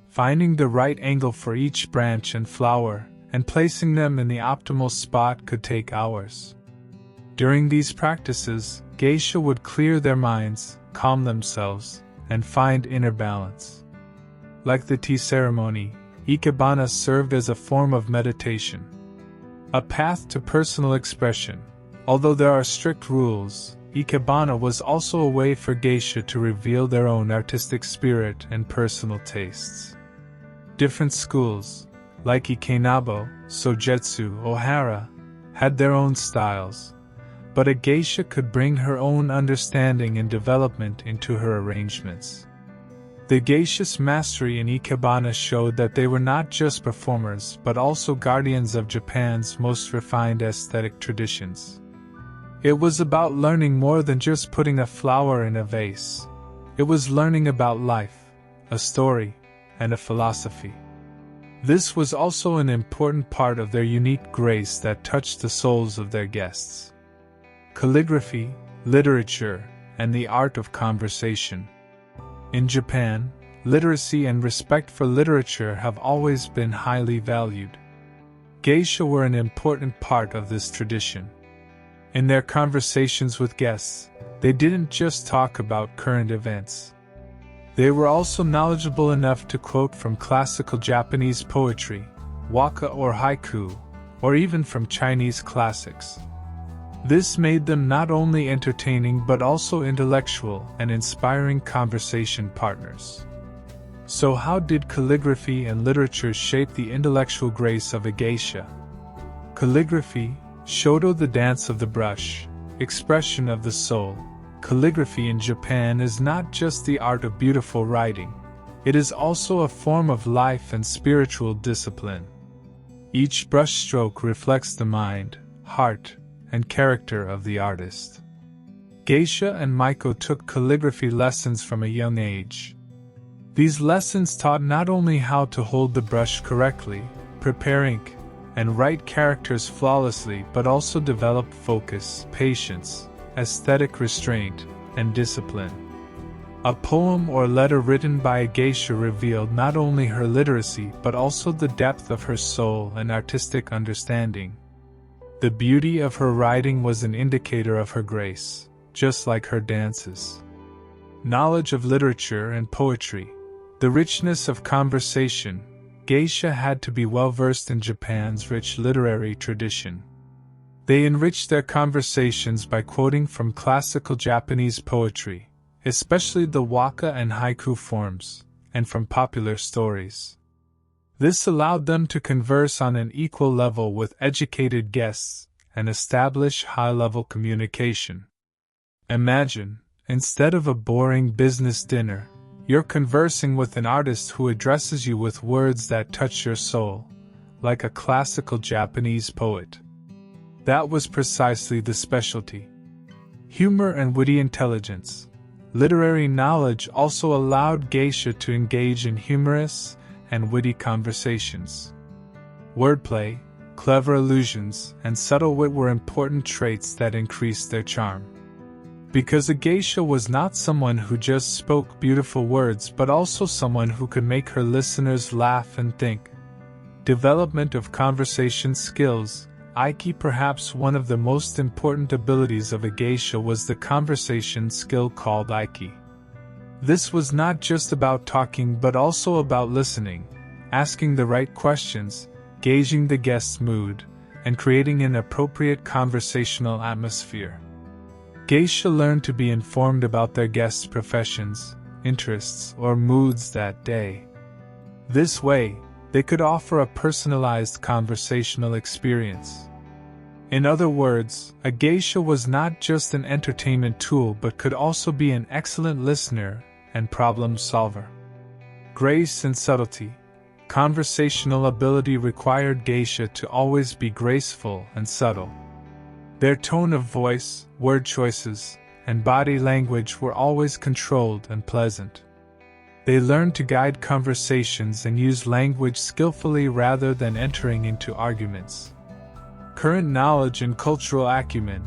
Finding the right angle for each branch and flower and placing them in the optimal spot could take hours. During these practices, geisha would clear their minds, calm themselves, and find inner balance. Like the tea ceremony, ikebana served as a form of meditation, a path to personal expression. Although there are strict rules, ikebana was also a way for geisha to reveal their own artistic spirit and personal tastes. Different schools, like Ikenabo, Sojetsu, Ohara, had their own styles, but a geisha could bring her own understanding and development into her arrangements. The geisha's mastery in ikebana showed that they were not just performers but also guardians of Japan's most refined aesthetic traditions. It was about learning more than just putting a flower in a vase. It was learning about life, a story, and a philosophy. This was also an important part of their unique grace that touched the souls of their guests. Calligraphy, literature, and the art of conversation. In Japan, literacy and respect for literature have always been highly valued. Geisha were an important part of this tradition. In their conversations with guests, they didn't just talk about current events. They were also knowledgeable enough to quote from classical Japanese poetry, waka or haiku, or even from Chinese classics. This made them not only entertaining but also intellectual and inspiring conversation partners. So how did calligraphy and literature shape the intellectual grace of a geisha? Calligraphy, shodo, the dance of the brush, expression of the soul. Calligraphy in Japan is not just the art of beautiful writing, it is also a form of life and spiritual discipline. Each brushstroke reflects the mind, heart, and character of the artist. Geisha and Maiko took calligraphy lessons from a young age. These lessons taught not only how to hold the brush correctly, prepare ink, and write characters flawlessly but also developed focus, patience, aesthetic restraint, and discipline. A poem or letter written by a geisha revealed not only her literacy but also the depth of her soul and artistic understanding. The beauty of her writing was an indicator of her grace, just like her dances. Knowledge of literature and poetry. The richness of conversation. Geisha had to be well versed in Japan's rich literary tradition. They enriched their conversations by quoting from classical Japanese poetry, especially the waka and haiku forms, and from popular stories. This allowed them to converse on an equal level with educated guests and establish high-level communication. Imagine, instead of a boring business dinner, you're conversing with an artist who addresses you with words that touch your soul, like a classical Japanese poet. That was precisely the specialty. Humor and witty intelligence. Literary knowledge also allowed geisha to engage in humorous and witty conversations. Wordplay, clever allusions, and subtle wit were important traits that increased their charm. Because a geisha was not someone who just spoke beautiful words but also someone who could make her listeners laugh and think. Development of conversation skills. Aiki, perhaps one of the most important abilities of a geisha, was the conversation skill called aiki. This was not just about talking but also about listening, asking the right questions, gauging the guest's mood, and creating an appropriate conversational atmosphere. Geisha learned to be informed about their guests' professions, interests, or moods that day. This way, they could offer a personalized conversational experience. In other words, a geisha was not just an entertainment tool but could also be an excellent listener and problem solver. Grace and subtlety. Conversational ability required geisha to always be graceful and subtle. Their tone of voice, word choices, and body language were always controlled and pleasant. They learned to guide conversations and use language skillfully rather than entering into arguments. Current knowledge and cultural acumen.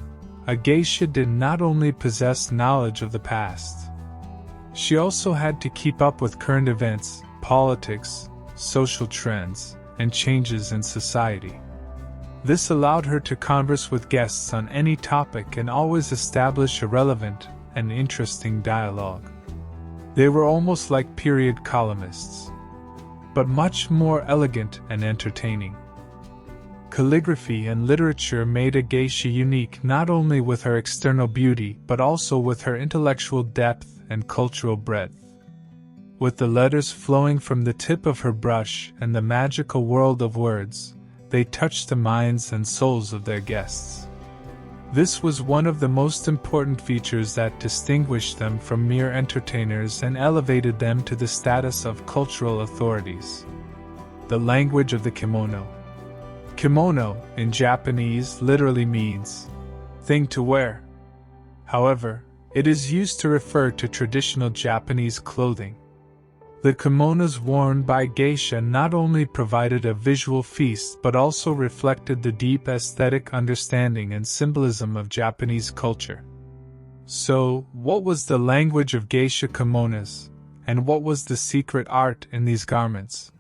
a geisha did not only possess knowledge of the past. She also had to keep up with current events, politics, social trends, and changes in society. This allowed her to converse with guests on any topic and always establish a relevant and interesting dialogue. They were almost like period columnists, but much more elegant and entertaining. Calligraphy and literature made a geisha unique not only with her external beauty but also with her intellectual depth and cultural breadth. With the letters flowing from the tip of her brush and the magical world of words, they touched the minds and souls of their guests. This was one of the most important features that distinguished them from mere entertainers and elevated them to the status of cultural authorities. The language of the kimono. Kimono, in Japanese, literally means thing to wear. However, it is used to refer to traditional Japanese clothing. The kimonos worn by geisha not only provided a visual feast but also reflected the deep aesthetic understanding and symbolism of Japanese culture. So, what was the language of geisha kimonos, and what was the secret art in these garments?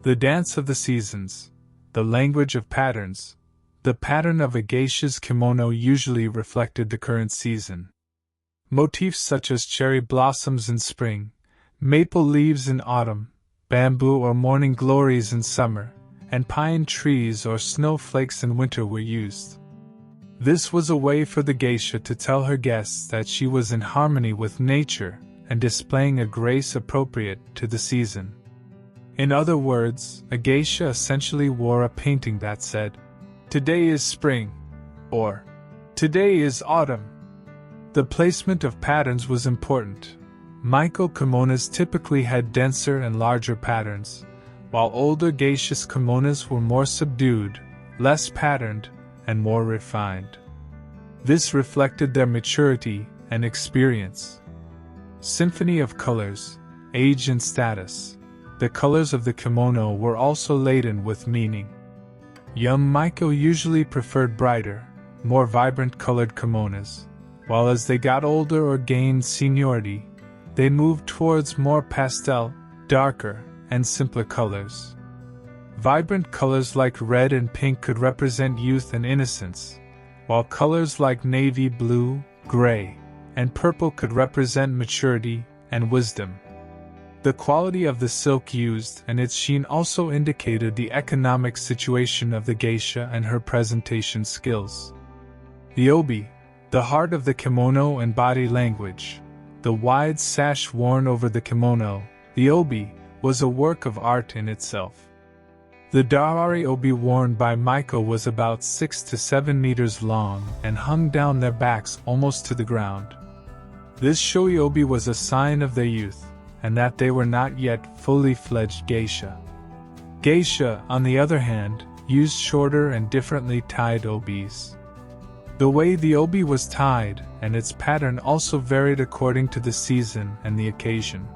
The dance of the seasons, the language of patterns. The pattern of a geisha's kimono usually reflected the current season. Motifs such as cherry blossoms in spring, maple leaves in autumn, bamboo or morning glories in summer, and pine trees or snowflakes in winter were used. This was a way for the geisha to tell her guests that she was in harmony with nature and displaying a grace appropriate to the season. In other words, a geisha essentially wore a painting that said, "Today is spring," or "Today is autumn." The placement of patterns was important. Maiko kimonos typically had denser and larger patterns, while older geisha's kimonos were more subdued, less patterned, and more refined. This reflected their maturity and experience. Symphony of colors, age and status. The colors of the kimono were also laden with meaning. Young Maiko usually preferred brighter, more vibrant colored kimonos, while as they got older or gained seniority, they moved towards more pastel, darker, and simpler colors. Vibrant colors like red and pink could represent youth and innocence, while colors like navy blue, gray, and purple could represent maturity and wisdom. The quality of the silk used and its sheen also indicated the economic situation of the geisha and her presentation skills. The obi, the heart of the kimono and body language. The wide sash worn over the kimono, the obi, was a work of art in itself. The dawari obi worn by Maiko was about 6 to 7 meters long and hung down their backs almost to the ground. This shoei obi was a sign of their youth, and that they were not yet fully fledged geisha. Geisha, on the other hand, used shorter and differently tied obis. The way the obi was tied and its pattern also varied according to the season and the occasion.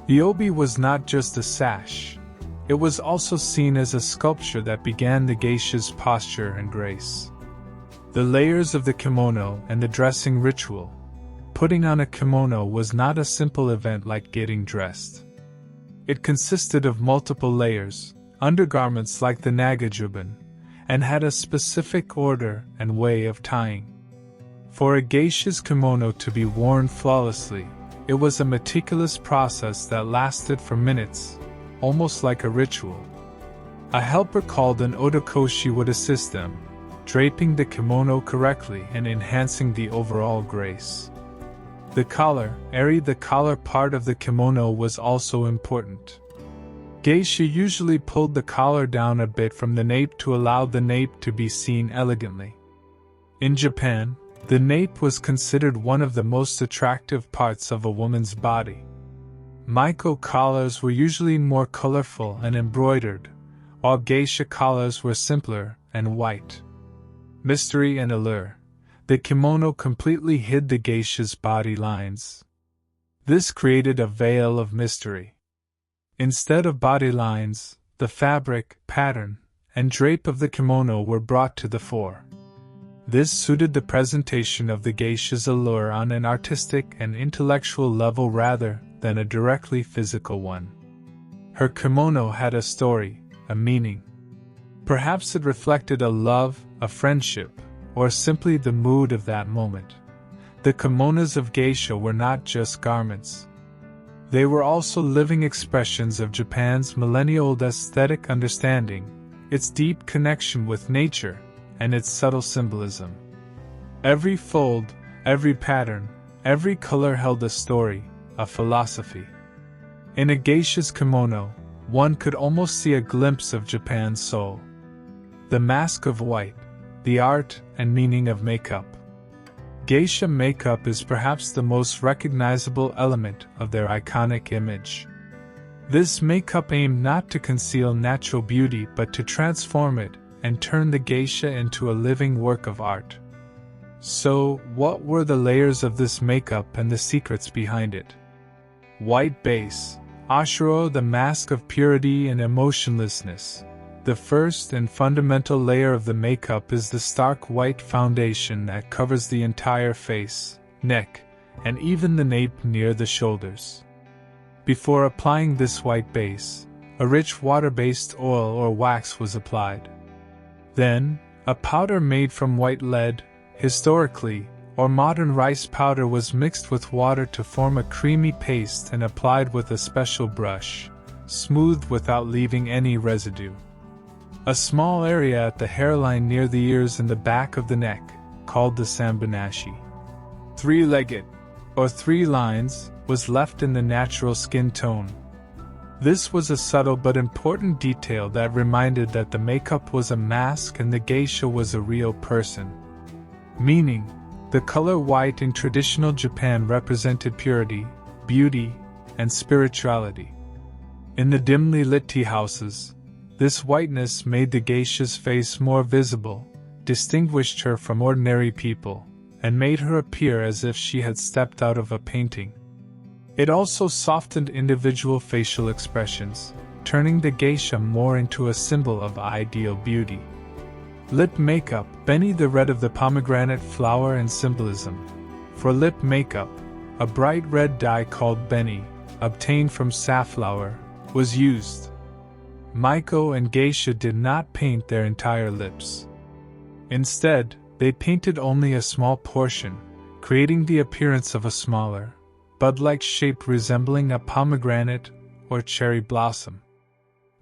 The obi was not just a sash, it was also seen as a sculpture that began the geisha's posture and grace. The layers of the kimono and the dressing ritual. Putting on a kimono was not a simple event like getting dressed. It consisted of multiple layers, undergarments like the nagajuban, and had a specific order and way of tying. For a geisha's kimono to be worn flawlessly, it was a meticulous process that lasted for minutes, almost like a ritual. A helper called an otokoshi would assist them, draping the kimono correctly and enhancing the overall grace. The collar, the collar part of the kimono was also important. Geisha usually pulled the collar down a bit from the nape to allow the nape to be seen elegantly. In Japan, the nape was considered one of the most attractive parts of a woman's body. Maiko collars were usually more colorful and embroidered, while geisha collars were simpler and white. Mystery and allure. The kimono completely hid the geisha's body lines. This created a veil of mystery. Instead of body lines, the fabric, pattern, and drape of the kimono were brought to the fore. This suited the presentation of the geisha's allure on an artistic and intellectual level rather than a directly physical one. Her kimono had a story, a meaning. Perhaps it reflected a love, a friendship, or simply the mood of that moment. The kimonos of geisha were not just garments. They were also living expressions of Japan's millennia-old aesthetic understanding, its deep connection with nature, and its subtle symbolism. Every fold, every pattern, every color held a story, a philosophy. In a geisha's kimono, one could almost see a glimpse of Japan's soul. The mask of white, the art and meaning of makeup. Geisha makeup is perhaps the most recognizable element of their iconic image. This makeup aimed not to conceal natural beauty but to transform it and turn the geisha into a living work of art. So, what were the layers of this makeup and the secrets behind it? White base, ashuro, the mask of purity and emotionlessness. The first and fundamental layer of the makeup is the stark white foundation that covers the entire face, neck, and even the nape near the shoulders. Before applying this white base, a rich water-based oil or wax was applied. Then, a powder made from white lead, historically, or modern rice powder was mixed with water to form a creamy paste and applied with a special brush, smoothed without leaving any residue. A small area at the hairline near the ears and the back of the neck, called the sanbonashi, three-legged, or three lines, was left in the natural skin tone. This was a subtle but important detail that reminded that the makeup was a mask and the geisha was a real person. Meaning, the color white in traditional Japan represented purity, beauty, and spirituality. In the dimly lit tea houses, this whiteness made the geisha's face more visible, distinguished her from ordinary people, and made her appear as if she had stepped out of a painting. It also softened individual facial expressions, turning the geisha more into a symbol of ideal beauty. Lip makeup, beni, the red of the pomegranate flower and symbolism. For lip makeup, a bright red dye called beni, obtained from safflower, was used. Maiko and geisha did not paint their entire lips. Instead, they painted only a small portion, creating the appearance of a smaller, bud-like shape resembling a pomegranate or cherry blossom.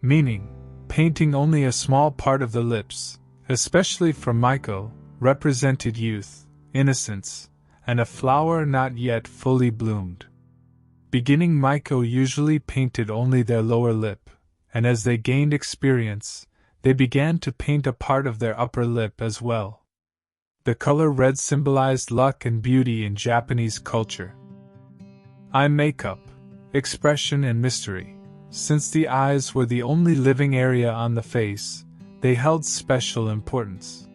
Meaning, painting only a small part of the lips, especially for Maiko, represented youth, innocence, and a flower not yet fully bloomed. Beginning Maiko usually painted only their lower lip, and as they gained experience, they began to paint a part of their upper lip as well. The color red symbolized luck and beauty in Japanese culture. Eye makeup, expression and mystery. Since the eyes were the only living area on the face, they held special importance.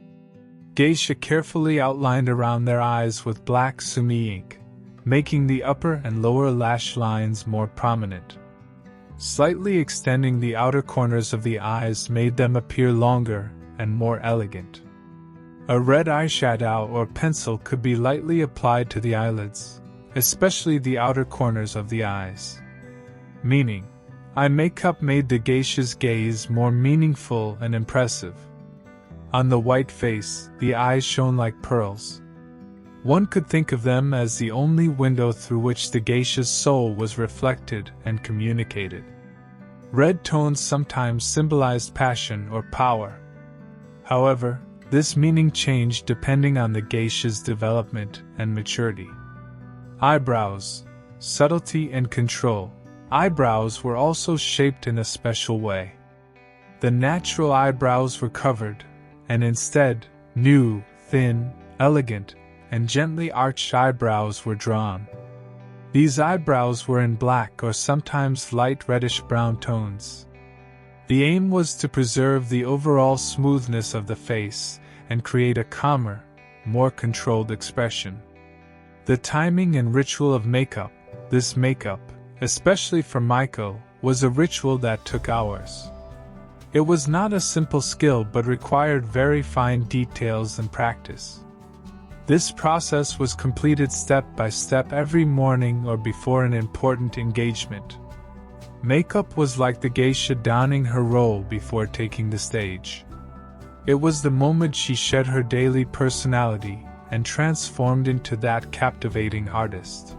Geisha carefully outlined around their eyes with black sumi ink, making the upper and lower lash lines more prominent. Slightly extending the outer corners of the eyes made them appear longer and more elegant. A red eyeshadow or pencil could be lightly applied to the eyelids, especially the outer corners of the eyes. Meaning, eye makeup made the geisha's gaze more meaningful and impressive. On the white face, the eyes shone like pearls. One could think of them as the only window through which the geisha's soul was reflected and communicated. Red tones sometimes symbolized passion or power. However, this meaning changed depending on the geisha's development and maturity. Eyebrows, subtlety and control. Eyebrows were also shaped in a special way. The natural eyebrows were covered, and instead, new, thin, elegant, and gently arched eyebrows were drawn. These eyebrows were in black or sometimes light reddish-brown tones. The aim was to preserve the overall smoothness of the face and create a calmer, more controlled expression. The timing and ritual of makeup. This makeup, especially for Maiko, was a ritual that took hours. It was not a simple skill but required very fine details and practice. This process was completed step by step every morning or before an important engagement. Makeup was like the geisha donning her role before taking the stage. It was the moment she shed her daily personality and transformed into that captivating artist.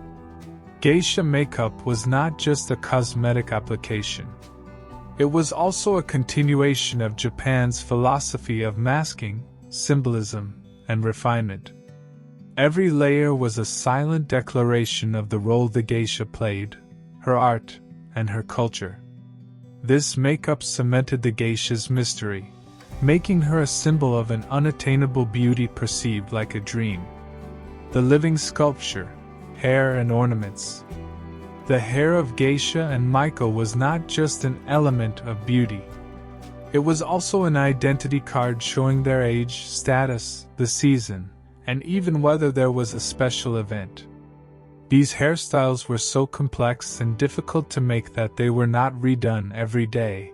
Geisha makeup was not just a cosmetic application. It was also a continuation of Japan's philosophy of masking, symbolism, and refinement. Every layer was a silent declaration of the role the geisha played, her art, and her culture. This makeup cemented the geisha's mystery, making her a symbol of an unattainable beauty perceived like a dream. The living sculpture, hair and ornaments. The hair of geisha and Maiko was not just an element of beauty. It was also an identity card showing their age, status, the season, and even whether there was a special event. These hairstyles were so complex and difficult to make that they were not redone every day.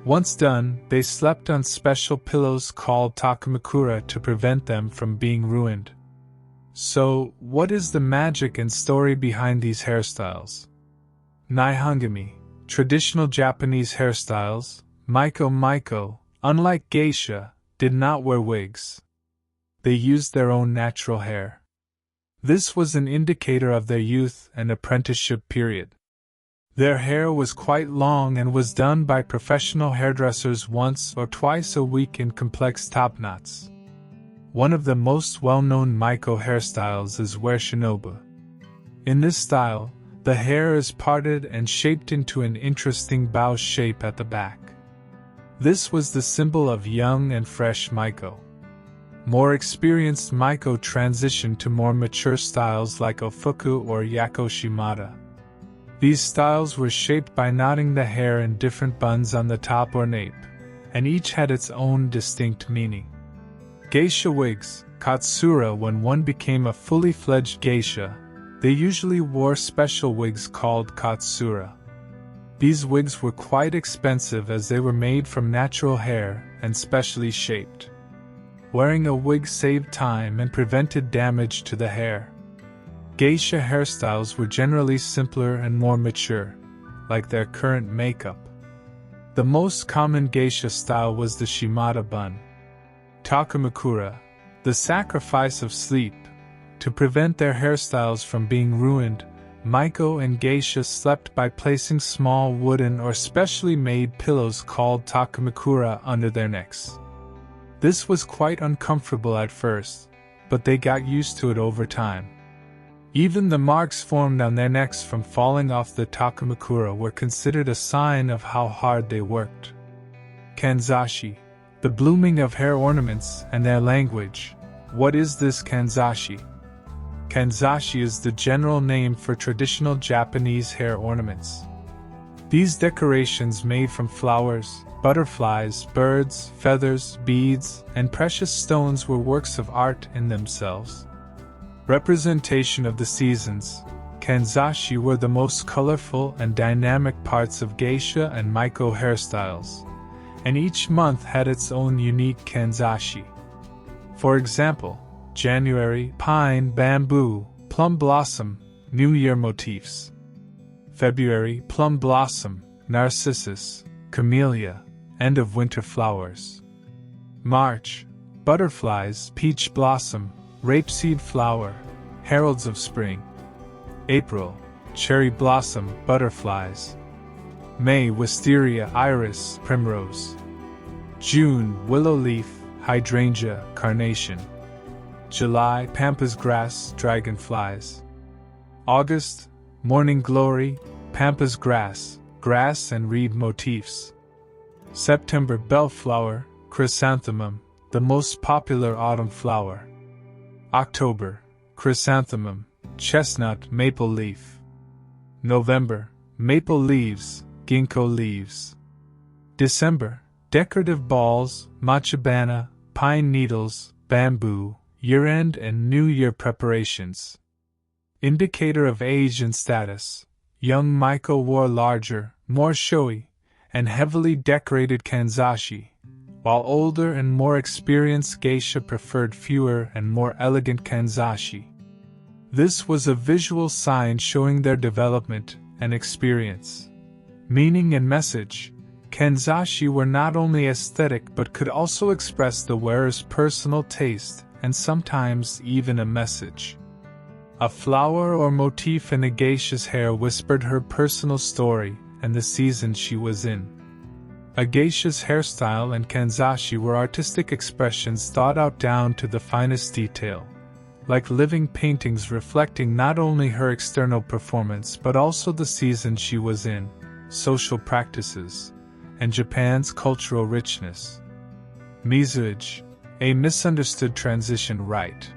Once done, they slept on special pillows called takamikura to prevent them from being ruined. So, what is the magic and story behind these hairstyles? Nihongami, traditional Japanese hairstyles. Maiko, unlike geisha, did not wear wigs. They used their own natural hair. This was an indicator of their youth and apprenticeship period. Their hair was quite long and was done by professional hairdressers once or twice a week in complex top knots. One of the most well-known Maiko hairstyles is Wearshinobu. In this style, the hair is parted and shaped into an interesting bow shape at the back. This was the symbol of young and fresh Maiko. More experienced Maiko transitioned to more mature styles like Ofuku or Yakoshimata. These styles were shaped by knotting the hair in different buns on the top or nape, and each had its own distinct meaning. Geisha wigs, katsura. When one became a fully fledged geisha, they usually wore special wigs called katsura. These wigs were quite expensive as they were made from natural hair and specially shaped. Wearing a wig saved time and prevented damage to the hair. Geisha hairstyles were generally simpler and more mature, like their current makeup. The most common geisha style was the shimata bun. Takamikura, the sacrifice of sleep. To prevent their hairstyles from being ruined, Maiko and geisha slept by placing small wooden or specially made pillows called takamikura under their necks. This was quite uncomfortable at first, but they got used to it over time. Even the marks formed on their necks from falling off the takamikura were considered a sign of how hard they worked. Kanzashi, the blooming of hair ornaments and their language. What is this kanzashi? Kanzashi is the general name for traditional Japanese hair ornaments. These decorations made from flowers, butterflies, birds, feathers, beads, and precious stones were works of art in themselves. Representation of the seasons. Kanzashi were the most colorful and dynamic parts of geisha and Maiko hairstyles, and each month had its own unique kanzashi. For example, January, pine, bamboo, plum blossom, New Year motifs. February, plum blossom, narcissus, camellia, end of winter flowers. March, butterflies, peach blossom, rapeseed flower, heralds of spring. April, cherry blossom, butterflies. May, wisteria, iris, primrose. June, willow leaf, hydrangea, carnation. July, pampas grass, dragonflies. August, morning glory, pampas grass, grass and reed motifs. September, bellflower, chrysanthemum, the most popular autumn flower. October, chrysanthemum, chestnut, maple leaf. November, maple leaves, ginkgo leaves. December, decorative balls, machibana, pine needles, bamboo, year-end and New Year preparations. Indicator of age and status. Young Maiko wore larger, more showy, and heavily decorated kanzashi, while older and more experienced geisha preferred fewer and more elegant kanzashi. This was a visual sign showing their development and experience. Meaning and message, kanzashi were not only aesthetic but could also express the wearer's personal taste and sometimes even a message. A flower or motif in a geisha's hair whispered her personal story and the season she was in. A geisha's hairstyle and kanzashi were artistic expressions thought out down to the finest detail, like living paintings reflecting not only her external performance but also the season she was in, social practices, and Japan's cultural richness. Mizuage, a misunderstood transition rite.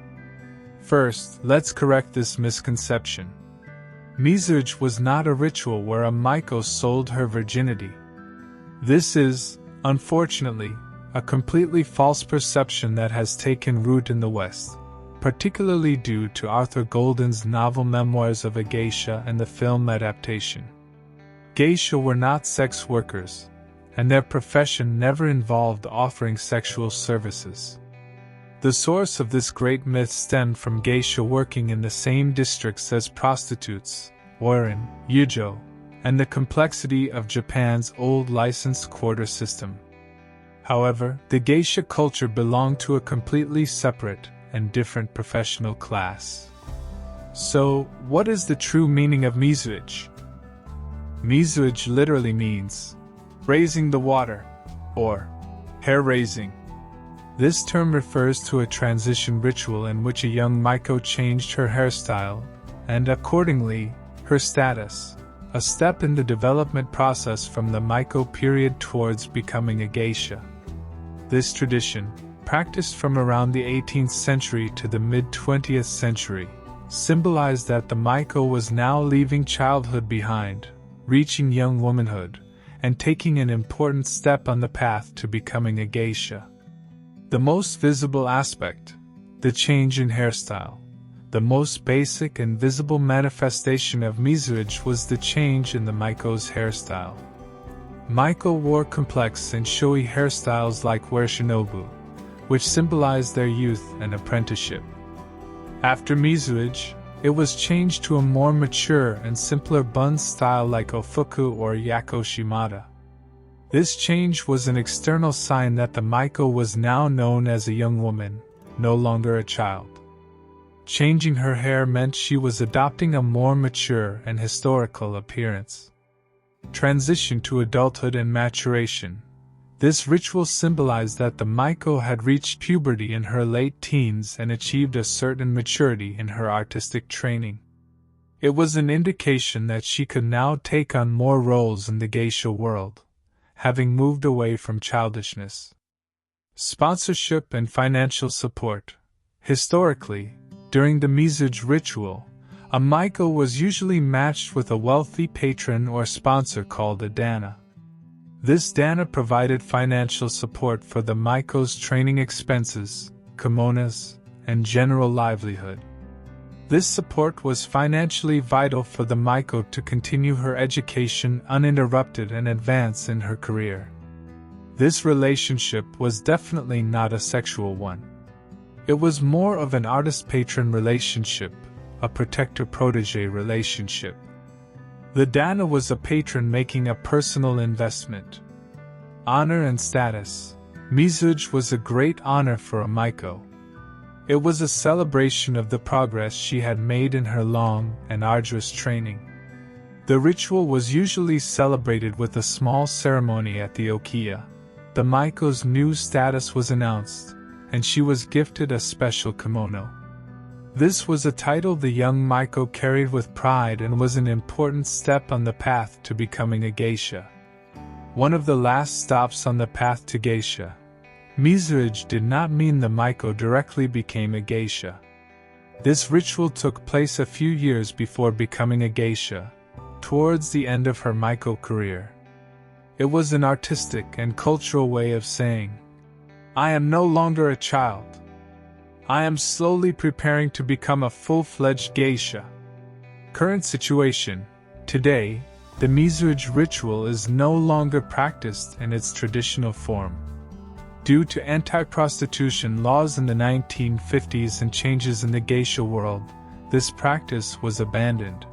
First, let's correct this misconception. Mizuage was not a ritual where a maiko sold her virginity. This is, unfortunately, a completely false perception that has taken root in the West, particularly due to Arthur Golden's novel Memoirs of a Geisha and the film adaptation. Geisha were not sex workers, and their profession never involved offering sexual services. The source of this great myth stemmed from geisha working in the same districts as prostitutes, oirin, yujo, and the complexity of Japan's old licensed quarter system. However, the geisha culture belonged to a completely separate and different professional class. So, what is the true meaning of mizuage? Mizuage literally means raising the water, or hair raising. This term refers to a transition ritual in which a young maiko changed her hairstyle, and accordingly, her status, a step in the development process from the maiko period towards becoming a geisha. This tradition, practiced from around the 18th century to the mid-20th century, symbolized that the maiko was now leaving childhood behind, reaching young womanhood, and taking an important step on the path to becoming a geisha. The most visible aspect, the change in hairstyle. The most basic and visible manifestation of mizuage was the change in the maiko's hairstyle. Maiko wore complex and showy hairstyles like warishinobu, which symbolized their youth and apprenticeship. After mizuage, it was changed to a more mature and simpler bun style like ofuku or yakoshimata. This change was an external sign that the maiko was now known as a young woman, no longer a child. Changing her hair meant she was adopting a more mature and historical appearance. Transition to adulthood and maturation. This ritual symbolized that the maiko had reached puberty in her late teens and achieved a certain maturity in her artistic training. It was an indication that she could now take on more roles in the geisha world, having moved away from childishness. Sponsorship and financial support. Historically, during the mizuage ritual, a maiko was usually matched with a wealthy patron or sponsor called a dana. This dana provided financial support for the maiko's training expenses, kimonos, and general livelihood. This support was financially vital for the maiko to continue her education uninterrupted and advance in her career. This relationship was definitely not a sexual one. It was more of an artist-patron relationship, a protector-protege relationship. The dana was a patron making a personal investment. Honor and status. Mizuage was a great honor for a maiko. It was a celebration of the progress she had made in her long and arduous training. The ritual was usually celebrated with a small ceremony at the okiya. The maiko's new status was announced, and she was gifted a special kimono. This was a title the young maiko carried with pride and was an important step on the path to becoming a geisha. One of the last stops on the path to geisha. Mizuage did not mean the maiko directly became a geisha. This ritual took place a few years before becoming a geisha, towards the end of her maiko career. It was an artistic and cultural way of saying, "I am no longer a child. I am slowly preparing to become a full-fledged geisha." Current situation. Today, the mizuage ritual is no longer practiced in its traditional form. Due to anti-prostitution laws in the 1950s and changes in the geisha world, this practice was abandoned.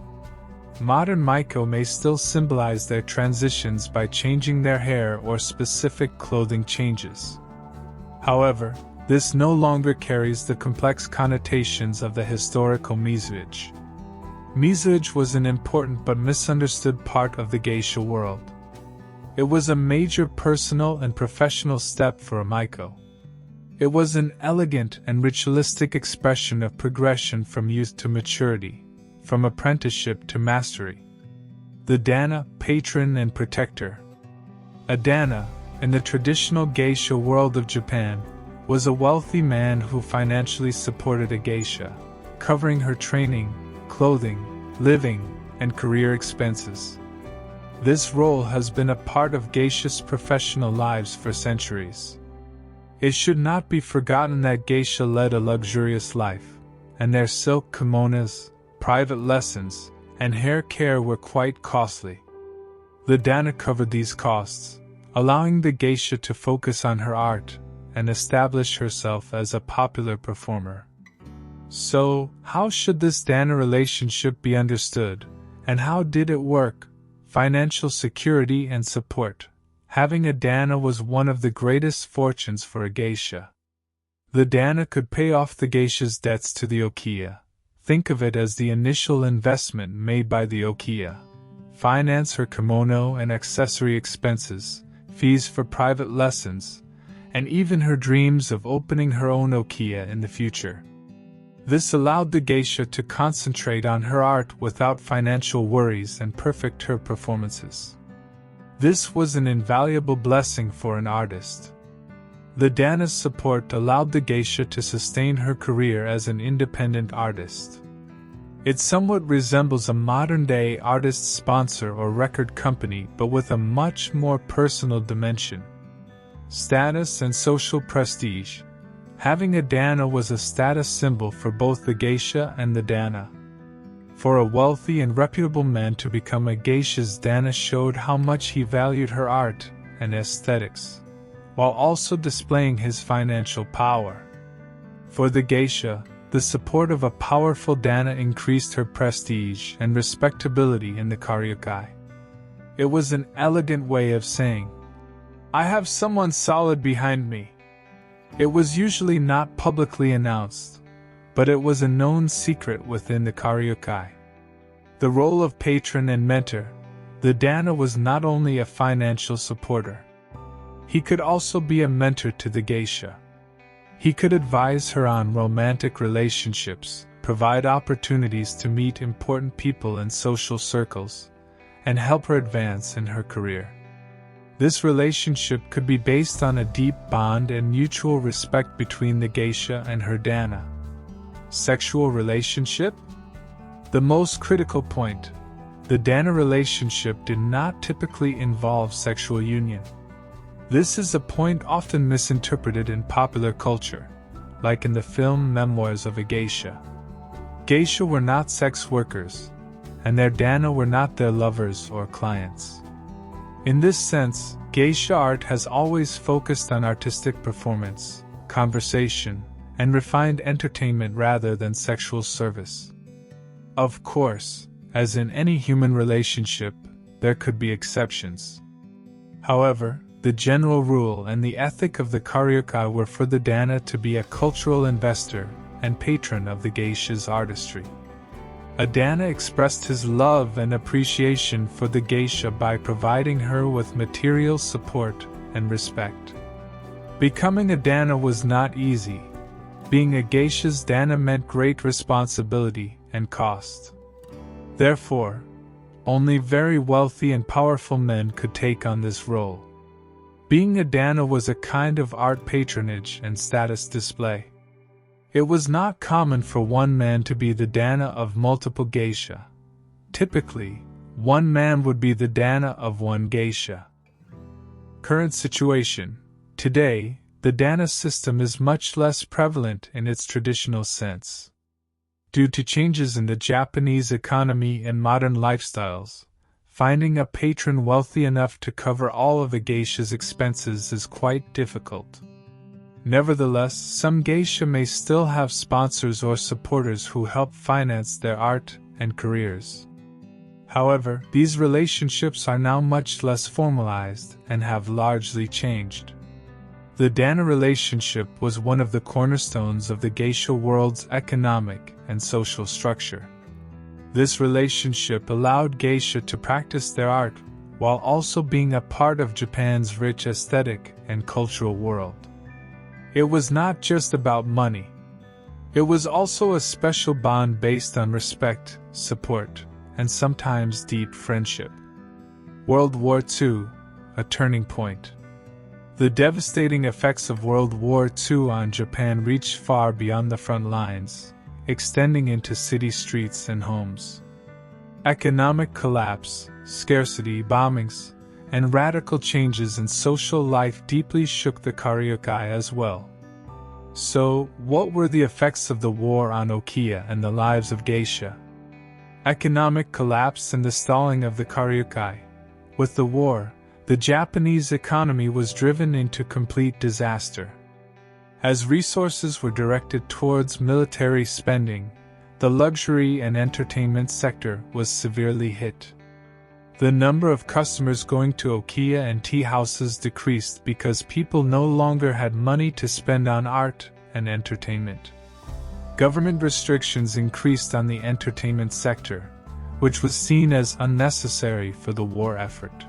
Modern maiko may still symbolize their transitions by changing their hair or specific clothing changes. However, this no longer carries the complex connotations of the historical mizuage. Mizuage was an important but misunderstood part of the geisha world. It was a major personal and professional step for a maiko. It was an elegant and ritualistic expression of progression from youth to maturity, from apprenticeship to mastery. The dana, patron and protector. A dana, in the traditional geisha world of Japan, was a wealthy man who financially supported a geisha, covering her training, clothing, living, and career expenses. This role has been a part of geishas' professional lives for centuries. It should not be forgotten that geisha led a luxurious life, and their silk kimonos, private lessons, and hair care were quite costly. The dana covered these costs, allowing the geisha to focus on her art and establish herself as a popular performer. So, how should this dana relationship be understood, and how did it work? Financial security and support. Having a dana was one of the greatest fortunes for a geisha. The dana could pay off the geisha's debts to the okiya. Think of it as the initial investment made by the okiya. Finance her kimono and accessory expenses, fees for private lessons, and even her dreams of opening her own okiya in the future. This allowed the geisha to concentrate on her art without financial worries and perfect her performances. This was an invaluable blessing for an artist. The dana's support allowed the geisha to sustain her career as an independent artist. It somewhat resembles a modern-day artist sponsor or record company, but with a much more personal dimension. Status and social prestige. Having a dana was a status symbol for both the geisha and the dana. For a wealthy and reputable man to become a geisha's dana showed how much he valued her art and aesthetics, while also displaying his financial power. For the geisha, the support of a powerful dana increased her prestige and respectability in the karyukai. It was an elegant way of saying, "I have someone solid behind me." It was usually not publicly announced, but it was a known secret within the karyukai. The role of patron and mentor, the dana was not only a financial supporter. He could also be a mentor to the geisha. He could advise her on romantic relationships, provide opportunities to meet important people in social circles, and help her advance in her career. This relationship could be based on a deep bond and mutual respect between the geisha and her dana. Sexual relationship? The most critical point. The dana relationship did not typically involve sexual union. This is a point often misinterpreted in popular culture, like in the film Memoirs of a Geisha. Geisha were not sex workers, and their dana were not their lovers or clients. In this sense, geisha art has always focused on artistic performance, conversation, and refined entertainment rather than sexual service. Of course, as in any human relationship, there could be exceptions. However, the general rule and the ethic of the karyukai were for the dana to be a cultural investor and patron of the geisha's artistry. A dana expressed his love and appreciation for the geisha by providing her with material support and respect. Becoming a dana was not easy. Being a geisha's dana meant great responsibility and cost. Therefore, only very wealthy and powerful men could take on this role. Being a dana was a kind of art patronage and status display. It was not common for one man to be the dana of multiple geisha. Typically, one man would be the dana of one geisha. Current situation. Today, the dana system is much less prevalent in its traditional sense. Due to changes in the Japanese economy and modern lifestyles, finding a patron wealthy enough to cover all of a geisha's expenses is quite difficult. Nevertheless, some geisha may still have sponsors or supporters who help finance their art and careers. However, these relationships are now much less formalized and have largely changed. The Dana relationship was one of the cornerstones of the geisha world's economic and social structure. This relationship allowed geisha to practice their art while also being a part of Japan's rich aesthetic and cultural world. It was not just about money. It was also a special bond based on respect, support, and sometimes deep friendship. World War II, a turning point. The devastating effects of World War II on Japan reached far beyond the front lines, extending into city streets and homes. Economic collapse, scarcity, bombings, and radical changes in social life deeply shook the Karyukai as well. So, what were the effects of the war on Okiya and the lives of geisha? Economic collapse and the stalling of the Karyukai. With the war, the Japanese economy was driven into complete disaster. As resources were directed towards military spending, the luxury and entertainment sector was severely hit. The number of customers going to Okiya and tea houses decreased because people no longer had money to spend on art and entertainment. Government restrictions increased on the entertainment sector, which was seen as unnecessary for the war effort.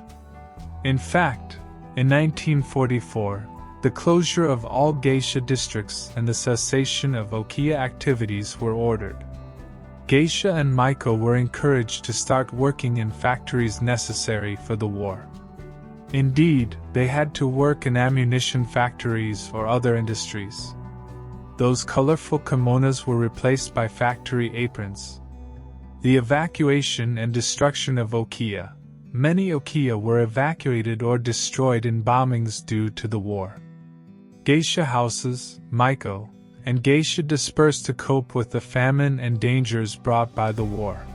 In fact, in 1944, the closure of all geisha districts and the cessation of Okiya activities were ordered. Geisha and Maiko were encouraged to start working in factories necessary for the war. Indeed, they had to work in ammunition factories or other industries. Those colorful kimonos were replaced by factory aprons. The evacuation and destruction of Okiya. Many Okiya were evacuated or destroyed in bombings due to the war. Geisha houses, Maiko, and geisha dispersed to cope with the famine and dangers brought by the war.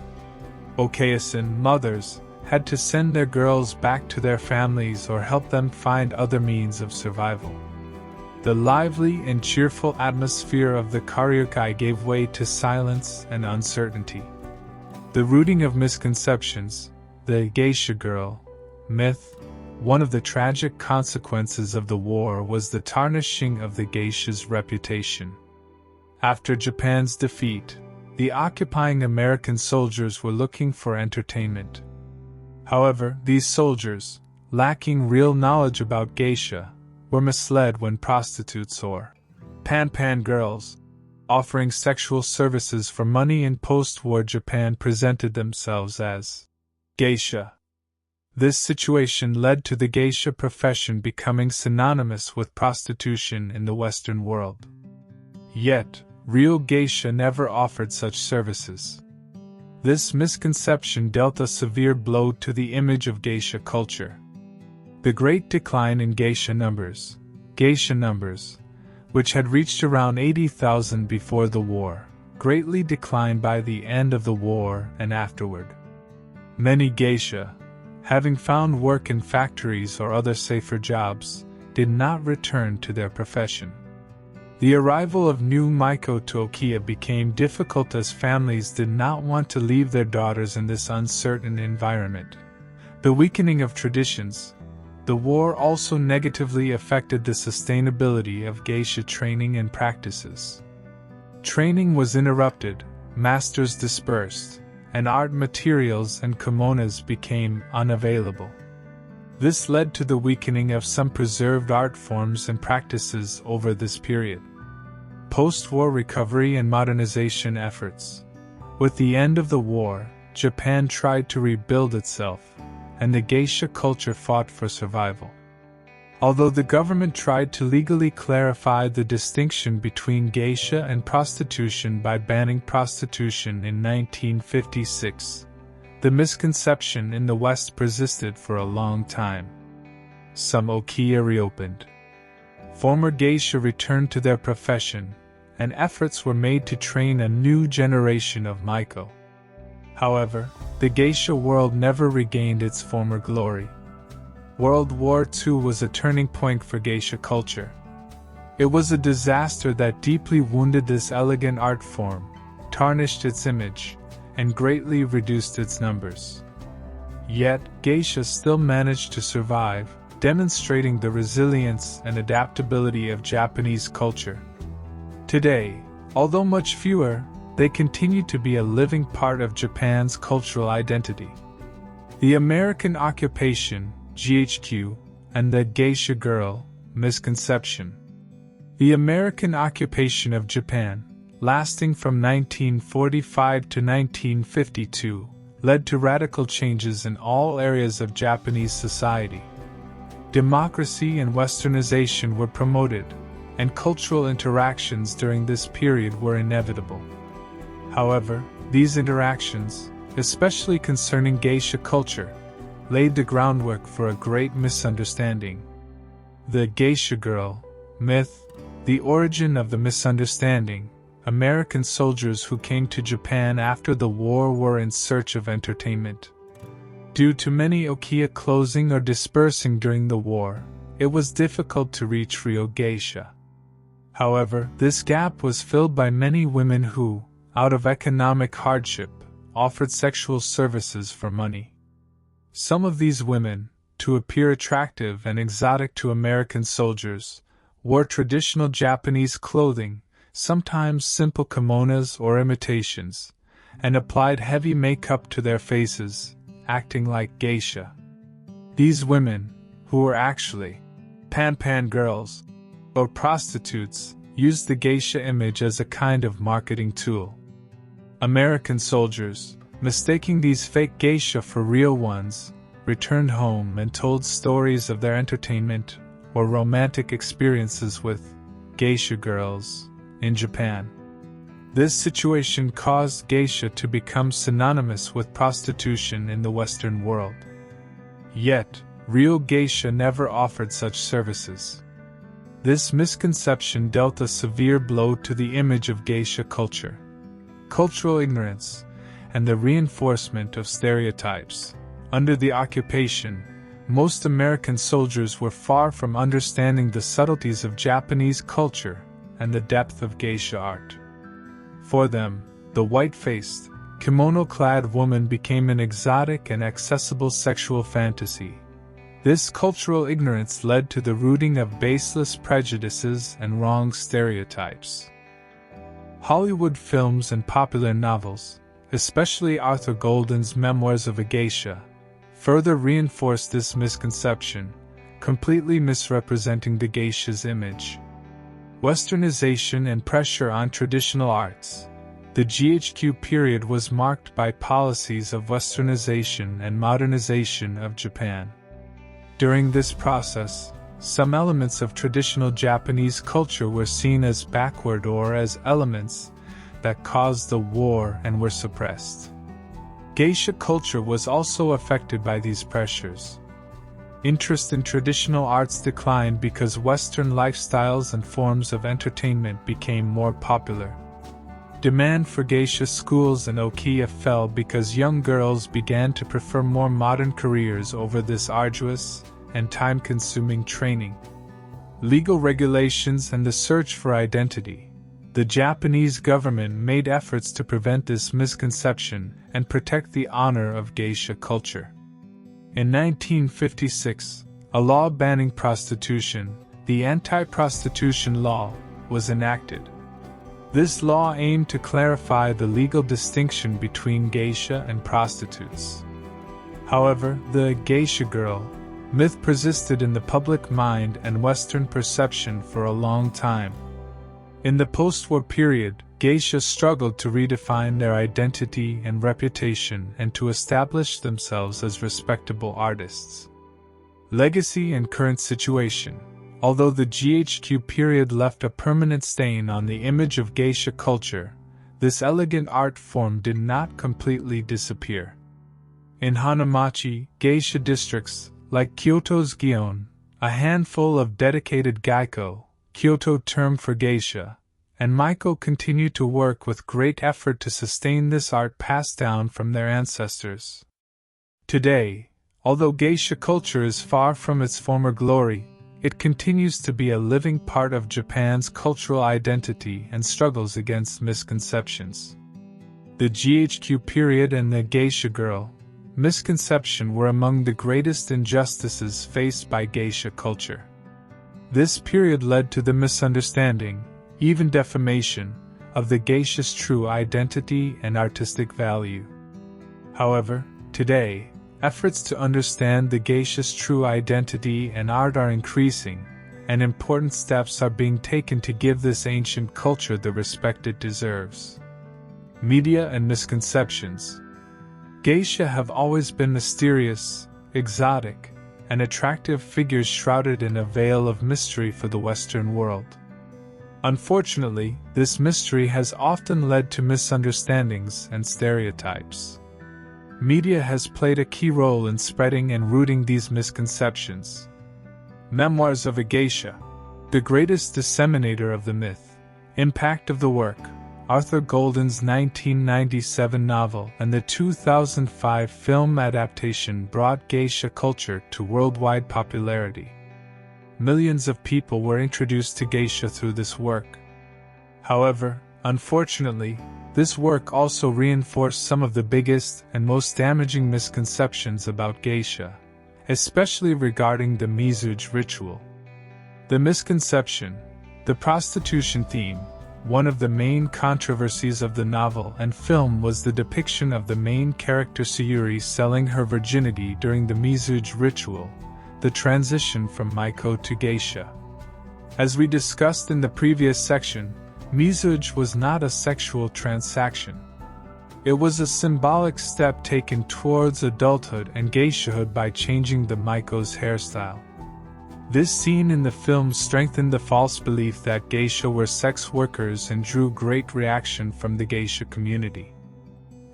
Okeisan mothers had to send their girls back to their families or help them find other means of survival. The lively and cheerful atmosphere of the Karyukai gave way to silence and uncertainty. The rooting of misconceptions, the geisha girl myth. One of the tragic consequences of the war was the tarnishing of the geisha's reputation. After Japan's defeat, the occupying American soldiers were looking for entertainment. However, these soldiers, lacking real knowledge about geisha, were misled when prostitutes or pan girls, offering sexual services for money in post-war Japan, presented themselves as geisha. This situation led to the geisha profession becoming synonymous with prostitution in the Western world. Yet, real geisha never offered such services. This misconception dealt a severe blow to the image of geisha culture. The great decline in geisha numbers, which had reached around 80,000 before the war, greatly declined by the end of the war and afterward. Many geisha, having found work in factories or other safer jobs, did not return to their profession. The arrival of new Maiko to Okiya became difficult as families did not want to leave their daughters in this uncertain environment. The weakening of traditions. The war also negatively affected the sustainability of geisha training and practices. Training was interrupted, masters dispersed, and art materials and kimonos became unavailable. This led to the weakening of some preserved art forms and practices over this period. Post-war recovery and modernization efforts. With the end of the war, Japan tried to rebuild itself, and the geisha culture fought for survival. Although the government tried to legally clarify the distinction between geisha and prostitution by banning prostitution in 1956, the misconception in the West persisted for a long time. Some Okiya reopened. Former geisha returned to their profession, and efforts were made to train a new generation of Maiko. However, the geisha world never regained its former glory. World War II was a turning point for geisha culture. It was a disaster that deeply wounded this elegant art form, tarnished its image, and greatly reduced its numbers. Yet, geisha still managed to survive, demonstrating the resilience and adaptability of Japanese culture. Today, although much fewer, they continue to be a living part of Japan's cultural identity. The American occupation, GHQ, and the geisha girl, misconception. The American occupation of Japan, lasting from 1945 to 1952, led to radical changes in all areas of Japanese society. Democracy and westernization were promoted, and cultural interactions during this period were inevitable. However, these interactions, especially concerning geisha culture, laid the groundwork for a great misunderstanding. The geisha girl myth. The origin of the misunderstanding. American soldiers who came to Japan after the war were in search of entertainment. Due to many okiya closing or dispersing during the war, it was difficult to reach real geisha. However, this gap was filled by many women who, out of economic hardship, offered sexual services for money. Some of these women, to appear attractive and exotic to American soldiers, wore traditional Japanese clothing, sometimes simple kimonos or imitations, and applied heavy makeup to their faces, acting like geisha. These women, who were actually pan girls or prostitutes, used the geisha image as a kind of marketing tool. American soldiers, mistaking these fake geisha for real ones, returned home and told stories of their entertainment or romantic experiences with geisha girls in Japan. This situation caused geisha to become synonymous with prostitution in the Western world. Yet, real geisha never offered such services. This misconception dealt a severe blow to the image of geisha culture. Cultural ignorance, and the reinforcement of stereotypes. Under the occupation, most American soldiers were far from understanding the subtleties of Japanese culture and the depth of geisha art. For them, the white-faced, kimono-clad woman became an exotic and accessible sexual fantasy. This cultural ignorance led to the rooting of baseless prejudices and wrong stereotypes. Hollywood films and popular novels, especially Arthur Golden's Memoirs of a Geisha, further reinforced this misconception, completely misrepresenting the geisha's image. Westernization and pressure on traditional arts. The GHQ period was marked by policies of westernization and modernization of Japan. During this process, some elements of traditional Japanese culture were seen as backward or as elements that caused the war and were suppressed. Geisha culture was also affected by these pressures. Interest in traditional arts declined because Western lifestyles and forms of entertainment became more popular. Demand for geisha schools and okiya fell because young girls began to prefer more modern careers over this arduous and time-consuming training. Legal regulations and the search for identity. The Japanese government made efforts to prevent this misconception and protect the honor of geisha culture. In 1956, a law banning prostitution, the Anti-Prostitution Law, was enacted. This law aimed to clarify the legal distinction between geisha and prostitutes. However, the geisha girl myth persisted in the public mind and Western perception for a long time. In the post-war period, geisha struggled to redefine their identity and reputation and to establish themselves as respectable artists. Legacy and current situation. Although the GHQ period left a permanent stain on the image of geisha culture, this elegant art form did not completely disappear. In Hanamachi, geisha districts, like Kyoto's Gion, a handful of dedicated gaiko, Kyoto term for geisha, and Maiko continue to work with great effort to sustain this art passed down from their ancestors. Today, although geisha culture is far from its former glory, it continues to be a living part of Japan's cultural identity and struggles against misconceptions. The GHQ period and the geisha girl misconception were among the greatest injustices faced by geisha culture. This period led to the misunderstanding, even defamation, of the geisha's true identity and artistic value. However, today, efforts to understand the geisha's true identity and art are increasing, and important steps are being taken to give this ancient culture the respect it deserves. Media and misconceptions. Geisha have always been mysterious, exotic, and attractive figures shrouded in a veil of mystery for the Western world. Unfortunately, this mystery has often led to misunderstandings and stereotypes. Media has played a key role in spreading and rooting these misconceptions. Memoirs of a Geisha, the greatest disseminator of the myth. Impact of the work. Arthur Golden's 1997 novel and the 2005 film adaptation brought geisha culture to worldwide popularity. Millions of people were introduced to geisha through this work. However, unfortunately, this work also reinforced some of the biggest and most damaging misconceptions about geisha, especially regarding the mizuge ritual. The misconception, the prostitution theme. One of the main controversies of the novel and film was the depiction of the main character Sayuri selling her virginity during the mizuge ritual, the transition from Maiko to geisha. As we discussed in the previous section, mizuge was not a sexual transaction. It was a symbolic step taken towards adulthood and geishahood by changing the Maiko's hairstyle. This scene in the film strengthened the false belief that geisha were sex workers and drew great reaction from the geisha community.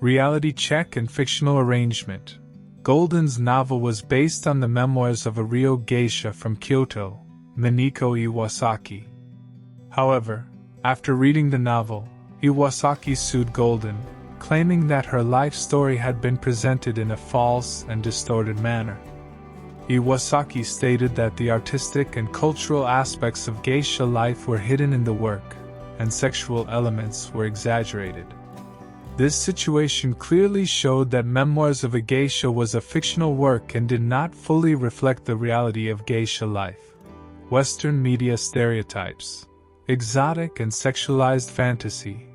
Reality check and fictional arrangement. Golden's novel was based on the memoirs of a real geisha from Kyoto, Minako Iwasaki. However, after reading the novel, Iwasaki sued Golden, claiming that her life story had been presented in a false and distorted manner. Iwasaki stated that the artistic and cultural aspects of geisha life were hidden in the work, and sexual elements were exaggerated. This situation clearly showed that Memoirs of a Geisha was a fictional work and did not fully reflect the reality of geisha life. Western media stereotypes. Exotic and sexualized fantasy.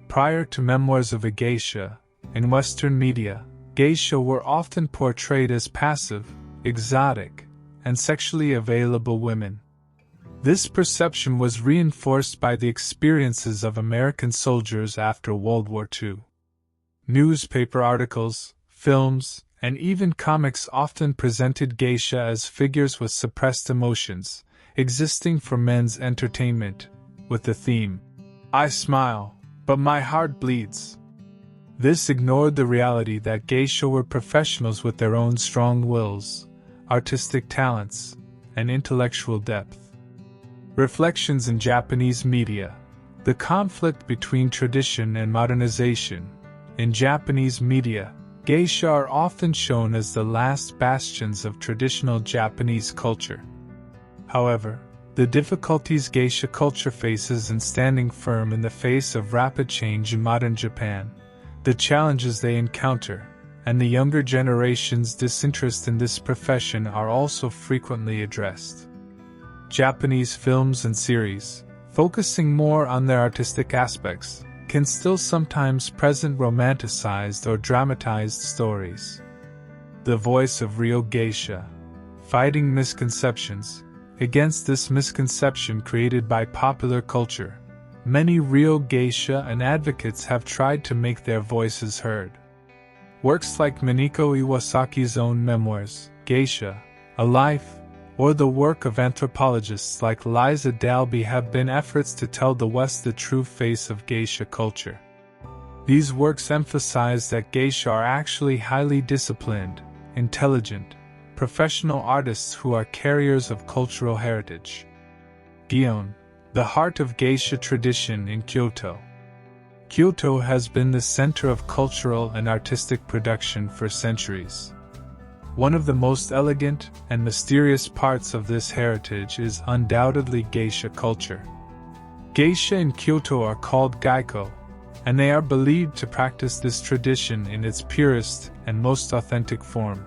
Prior to Memoirs of a Geisha, in Western media, geisha were often portrayed as passive, exotic, and sexually available women. This perception was reinforced by the experiences of American soldiers after World War II. Newspaper articles, films, and even comics often presented geisha as figures with suppressed emotions, existing for men's entertainment, with the theme, "I smile, but my heart bleeds." This ignored the reality that geisha were professionals with their own strong wills, artistic talents, and intellectual depth. Reflections in Japanese media. The conflict between tradition and modernization. In Japanese media, geisha are often shown as the last bastions of traditional Japanese culture. However, the difficulties geisha culture faces in standing firm in the face of rapid change in modern Japan, the challenges they encounter, and the younger generation's disinterest in this profession are also frequently addressed. Japanese films and series, focusing more on their artistic aspects, can still sometimes present romanticized or dramatized stories. The voice of real geisha, fighting misconceptions. Against this misconception created by popular culture, many real geisha and advocates have tried to make their voices heard. Works like Minako Iwasaki's own memoirs, Geisha, A Life, or the work of anthropologists like Liza Dalby have been efforts to tell the West the true face of geisha culture. These works emphasize that geisha are actually highly disciplined, intelligent, professional artists who are carriers of cultural heritage. Gion, the heart of geisha tradition in Kyoto. Kyoto has been the center of cultural and artistic production for centuries. One of the most elegant and mysterious parts of this heritage is undoubtedly geisha culture. Geisha in Kyoto are called gaiko, and they are believed to practice this tradition in its purest and most authentic form.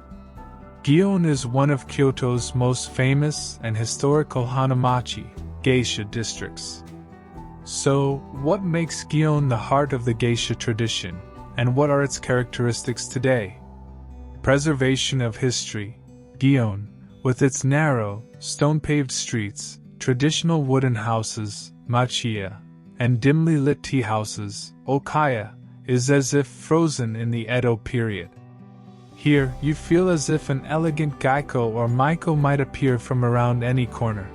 Gion is one of Kyoto's most famous and historical hanamachi, geisha districts. So, what makes Gion the heart of the geisha tradition, and what are its characteristics today? Preservation of history. Gion, with its narrow, stone-paved streets, traditional wooden houses, machiya, and dimly lit tea houses, okaya, is as if frozen in the Edo period. Here, you feel as if an elegant gaiko or maiko might appear from around any corner.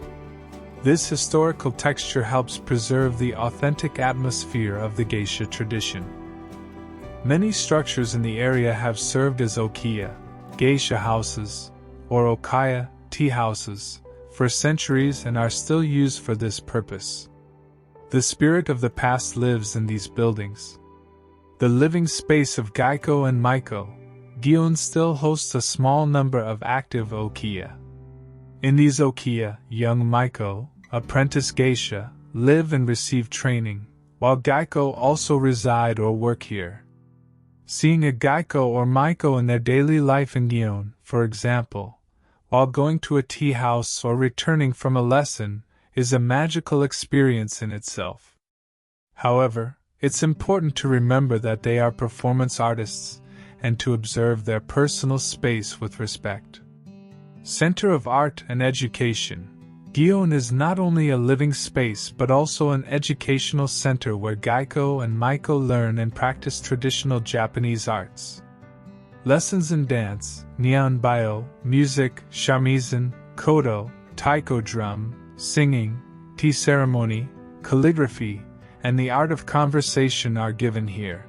This historical texture helps preserve the authentic atmosphere of the geisha tradition. Many structures in the area have served as okiya, geisha houses, or okaya, tea houses, for centuries and are still used for this purpose. The spirit of the past lives in these buildings. The living space of gaiko and maiko, Gion still hosts a small number of active okiya. In these okiya, young maiko, apprentice geisha, live and receive training, while gaiko also reside or work here. Seeing a gaiko or maiko in their daily life in Gion, for example, while going to a tea house or returning from a lesson, is a magical experience in itself. However, it's important to remember that they are performance artists, and to observe their personal space with respect. Center of Art and Education. Gion is not only a living space but also an educational center where gaiko and maiko learn and practice traditional Japanese arts. Lessons in dance, nihonbayo, music, shamisen, koto, taiko drum, singing, tea ceremony, calligraphy, and the art of conversation are given here.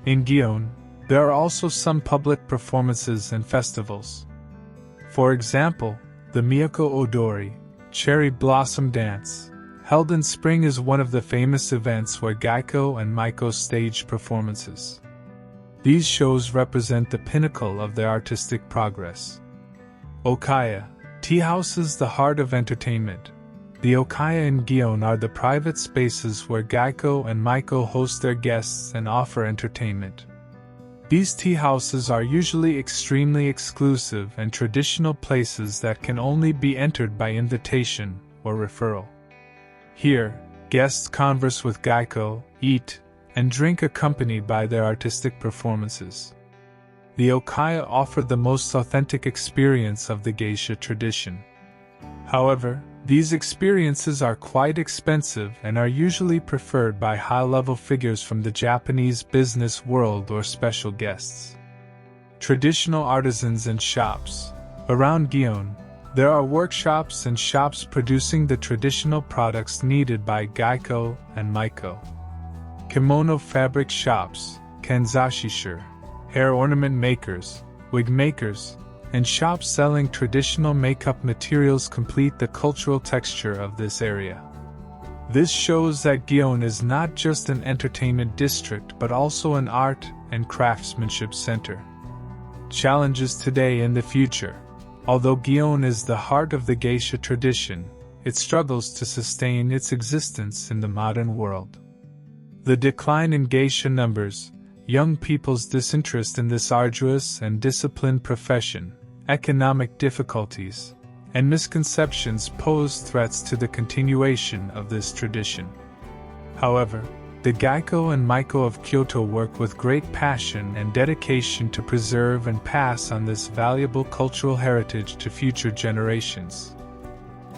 In Gion, there are also some public performances and festivals. For example, the Miyako Odori, Cherry Blossom Dance, held in spring is one of the famous events where gaiko and maiko stage performances. These shows represent the pinnacle of their artistic progress. Okaya, tea houses, the heart of entertainment. The okaya in Gion are the private spaces where gaiko and maiko host their guests and offer entertainment. These tea houses are usually extremely exclusive and traditional places that can only be entered by invitation or referral. Here, guests converse with gaiko, eat, and drink accompanied by their artistic performances. The okaya offer the most authentic experience of the geisha tradition. However, these experiences are quite expensive and are usually preferred by high-level figures from the Japanese business world or special guests. Traditional artisans and shops. Around Gion, there are workshops and shops producing the traditional products needed by gaiko and maiko. Kimono fabric shops, kanzashi-shire, hair ornament makers, wig makers, and shops selling traditional makeup materials complete the cultural texture of this area. This shows that Gion is not just an entertainment district but also an art and craftsmanship center. Challenges today and the future. Although Gion is the heart of the geisha tradition, it struggles to sustain its existence in the modern world. The decline in geisha numbers, young people's disinterest in this arduous and disciplined profession, economic difficulties, and misconceptions pose threats to the continuation of this tradition. However, the gaiko and maiko of Kyoto work with great passion and dedication to preserve and pass on this valuable cultural heritage to future generations.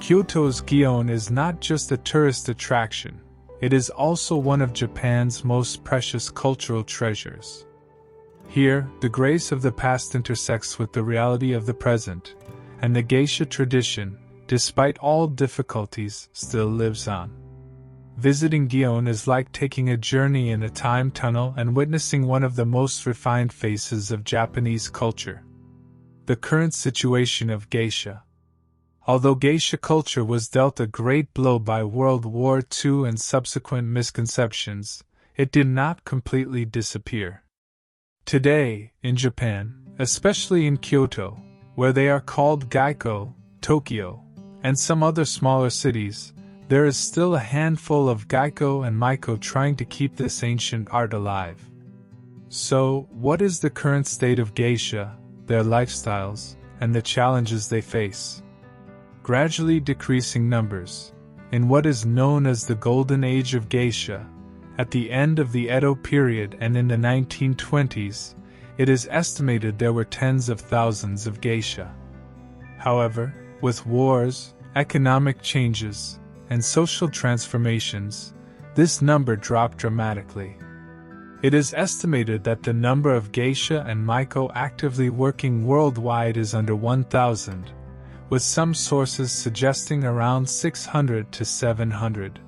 Kyoto's Gion is not just a tourist attraction, it is also one of Japan's most precious cultural treasures. Here, the grace of the past intersects with the reality of the present, and the geisha tradition, despite all difficulties, still lives on. Visiting Gion is like taking a journey in a time tunnel and witnessing one of the most refined faces of Japanese culture. The current situation of geisha. Although geisha culture was dealt a great blow by World War II and subsequent misconceptions, it did not completely disappear. Today, in Japan, especially in Kyoto, where they are called Gaiko, Tokyo, and some other smaller cities, there is still a handful of Gaiko and Maiko trying to keep this ancient art alive. So, what is the current state of geisha, their lifestyles, and the challenges they face? Gradually decreasing numbers. In what is known as the Golden Age of Geisha, at the end of the Edo period and in the 1920s, it is estimated there were tens of thousands of geisha. However, with wars, economic changes, and social transformations, this number dropped dramatically. It is estimated that the number of geisha and maiko actively working worldwide is under 1,000, with some sources suggesting around 600 to 700.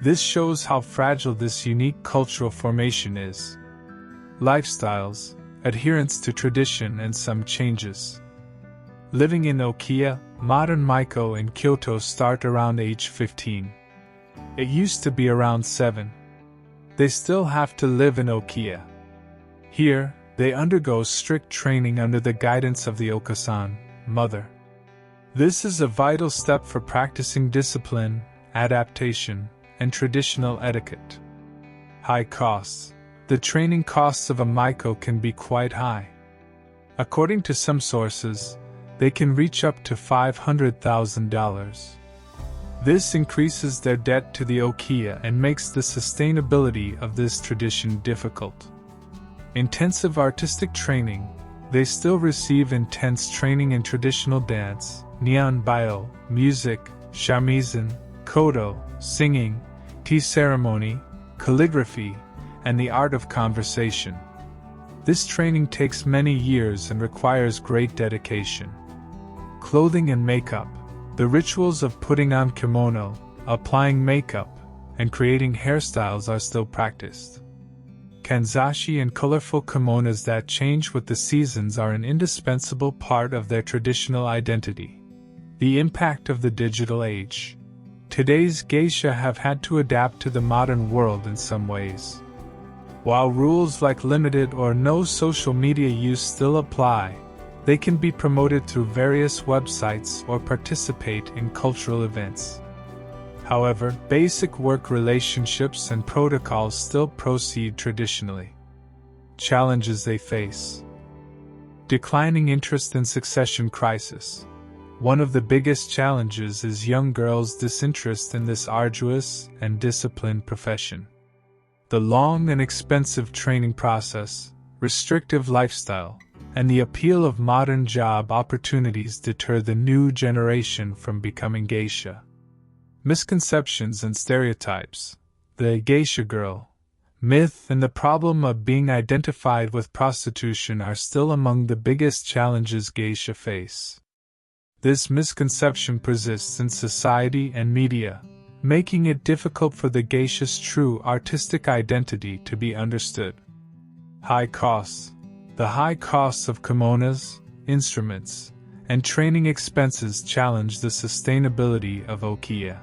This shows how fragile this unique cultural formation is. Lifestyles, adherence to tradition, and some changes. Living in Okiya, modern maiko in Kyoto start around age 15. It used to be around 7. They still have to live in Okiya. Here, they undergo strict training under the guidance of the Okasan, mother. This is a vital step for practicing discipline, adaptation, and traditional etiquette. High costs. The training costs of a maiko can be quite high. According to some sources, they can reach up to $500,000. This increases their debt to the Okiya and makes the sustainability of this tradition difficult. Intensive artistic training. They still receive intense training in traditional dance, nihonbayo, music, shamisen, kodo, singing, tea ceremony, calligraphy, and the art of conversation. This training takes many years and requires great dedication. Clothing and makeup. The rituals of putting on kimono, applying makeup, and creating hairstyles are still practiced. Kanzashi and colorful kimonos that change with the seasons are an indispensable part of their traditional identity. The impact of the digital age. Today's geisha have had to adapt to the modern world in some ways. While rules like limited or no social media use still apply, they can be promoted through various websites or participate in cultural events. However, basic work relationships and protocols still proceed traditionally. Challenges they face. Declining interest in succession crisis. One of the biggest challenges is young girls' disinterest in this arduous and disciplined profession. The long and expensive training process, restrictive lifestyle, and the appeal of modern job opportunities deter the new generation from becoming geisha. Misconceptions and stereotypes. The geisha girl myth and the problem of being identified with prostitution are still among the biggest challenges geisha face. This misconception persists in society and media, making it difficult for the geisha's true artistic identity to be understood. High costs. The high costs of kimonos, instruments, and training expenses challenge the sustainability of Okiya.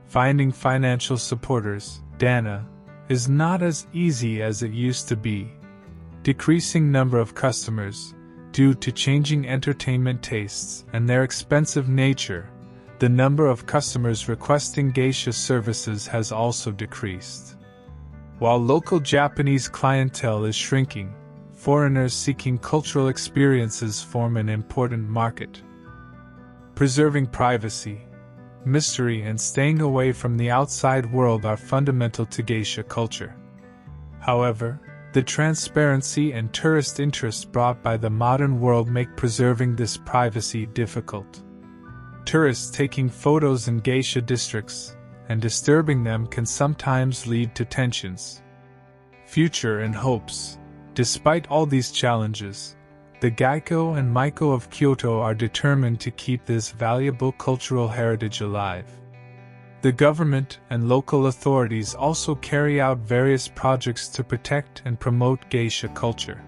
Finding financial supporters, dana, is not as easy as it used to be. Decreasing number of customers, due to changing entertainment tastes and their expensive nature, the number of customers requesting geisha services has also decreased. While local Japanese clientele is shrinking, foreigners seeking cultural experiences form an important market. Preserving privacy, mystery, and staying away from the outside world are fundamental to geisha culture. However, the transparency and tourist interest brought by the modern world make preserving this privacy difficult. Tourists taking photos in geisha districts and disturbing them can sometimes lead to tensions. Future and hopes. Despite all these challenges, the Gaiko and Maiko of Kyoto are determined to keep this valuable cultural heritage alive. The government and local authorities also carry out various projects to protect and promote geisha culture.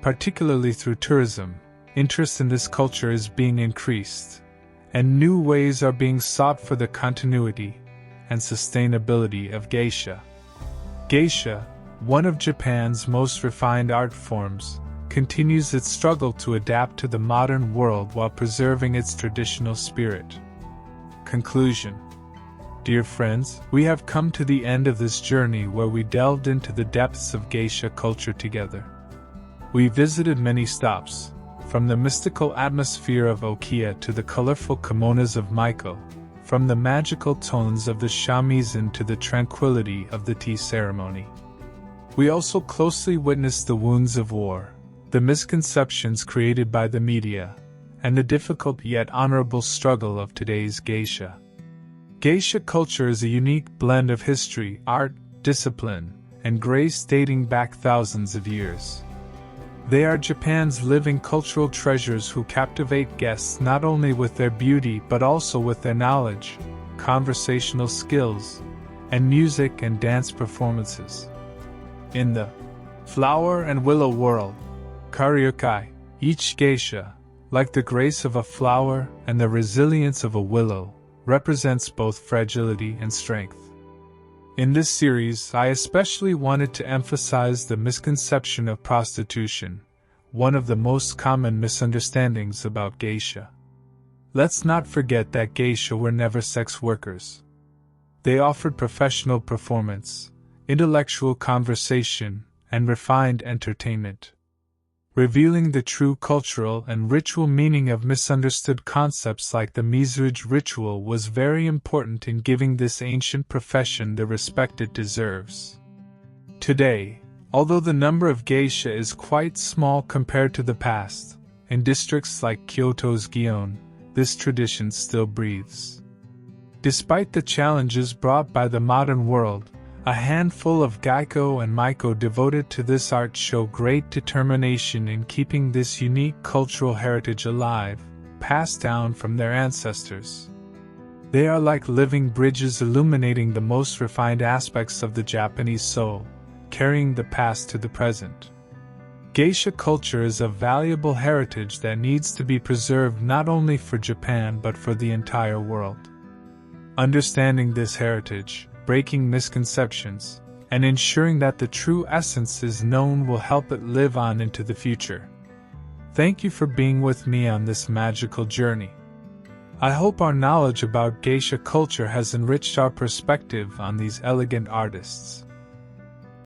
Particularly through tourism, interest in this culture is being increased, and new ways are being sought for the continuity and sustainability of geisha. Geisha, one of Japan's most refined art forms, continues its struggle to adapt to the modern world while preserving its traditional spirit. Conclusion. Dear friends, we have come to the end of this journey where we delved into the depths of geisha culture together. We visited many stops, from the mystical atmosphere of Okiya to the colorful kimonos of Maiko, from the magical tones of the shamisen to the tranquility of the tea ceremony. We also closely witnessed the wounds of war, the misconceptions created by the media, and the difficult yet honorable struggle of today's geisha. Geisha culture is a unique blend of history, art, discipline, and grace dating back thousands of years. They are Japan's living cultural treasures who captivate guests not only with their beauty but also with their knowledge, conversational skills, and music and dance performances. In the flower and willow world, Karyokai, each geisha, like the grace of a flower and the resilience of a willow, represents both fragility and strength. In this series, I especially wanted to emphasize the misconception of prostitution, one of the most common misunderstandings about geisha. Let's not forget that geisha were never sex workers. They offered professional performance, intellectual conversation, and refined entertainment. Revealing the true cultural and ritual meaning of misunderstood concepts like the Mizuge ritual was very important in giving this ancient profession the respect it deserves. Today, although the number of geisha is quite small compared to the past, in districts like Kyoto's Gion, this tradition still breathes. Despite the challenges brought by the modern world, a handful of Gaiko and Maiko devoted to this art show great determination in keeping this unique cultural heritage alive, passed down from their ancestors. They are like living bridges illuminating the most refined aspects of the Japanese soul, carrying the past to the present. Geisha culture is a valuable heritage that needs to be preserved not only for Japan but for the entire world. Understanding this heritage, breaking misconceptions, and ensuring that the true essence is known will help it live on into the future. Thank you for being with me on this magical journey. I hope our knowledge about geisha culture has enriched our perspective on these elegant artists.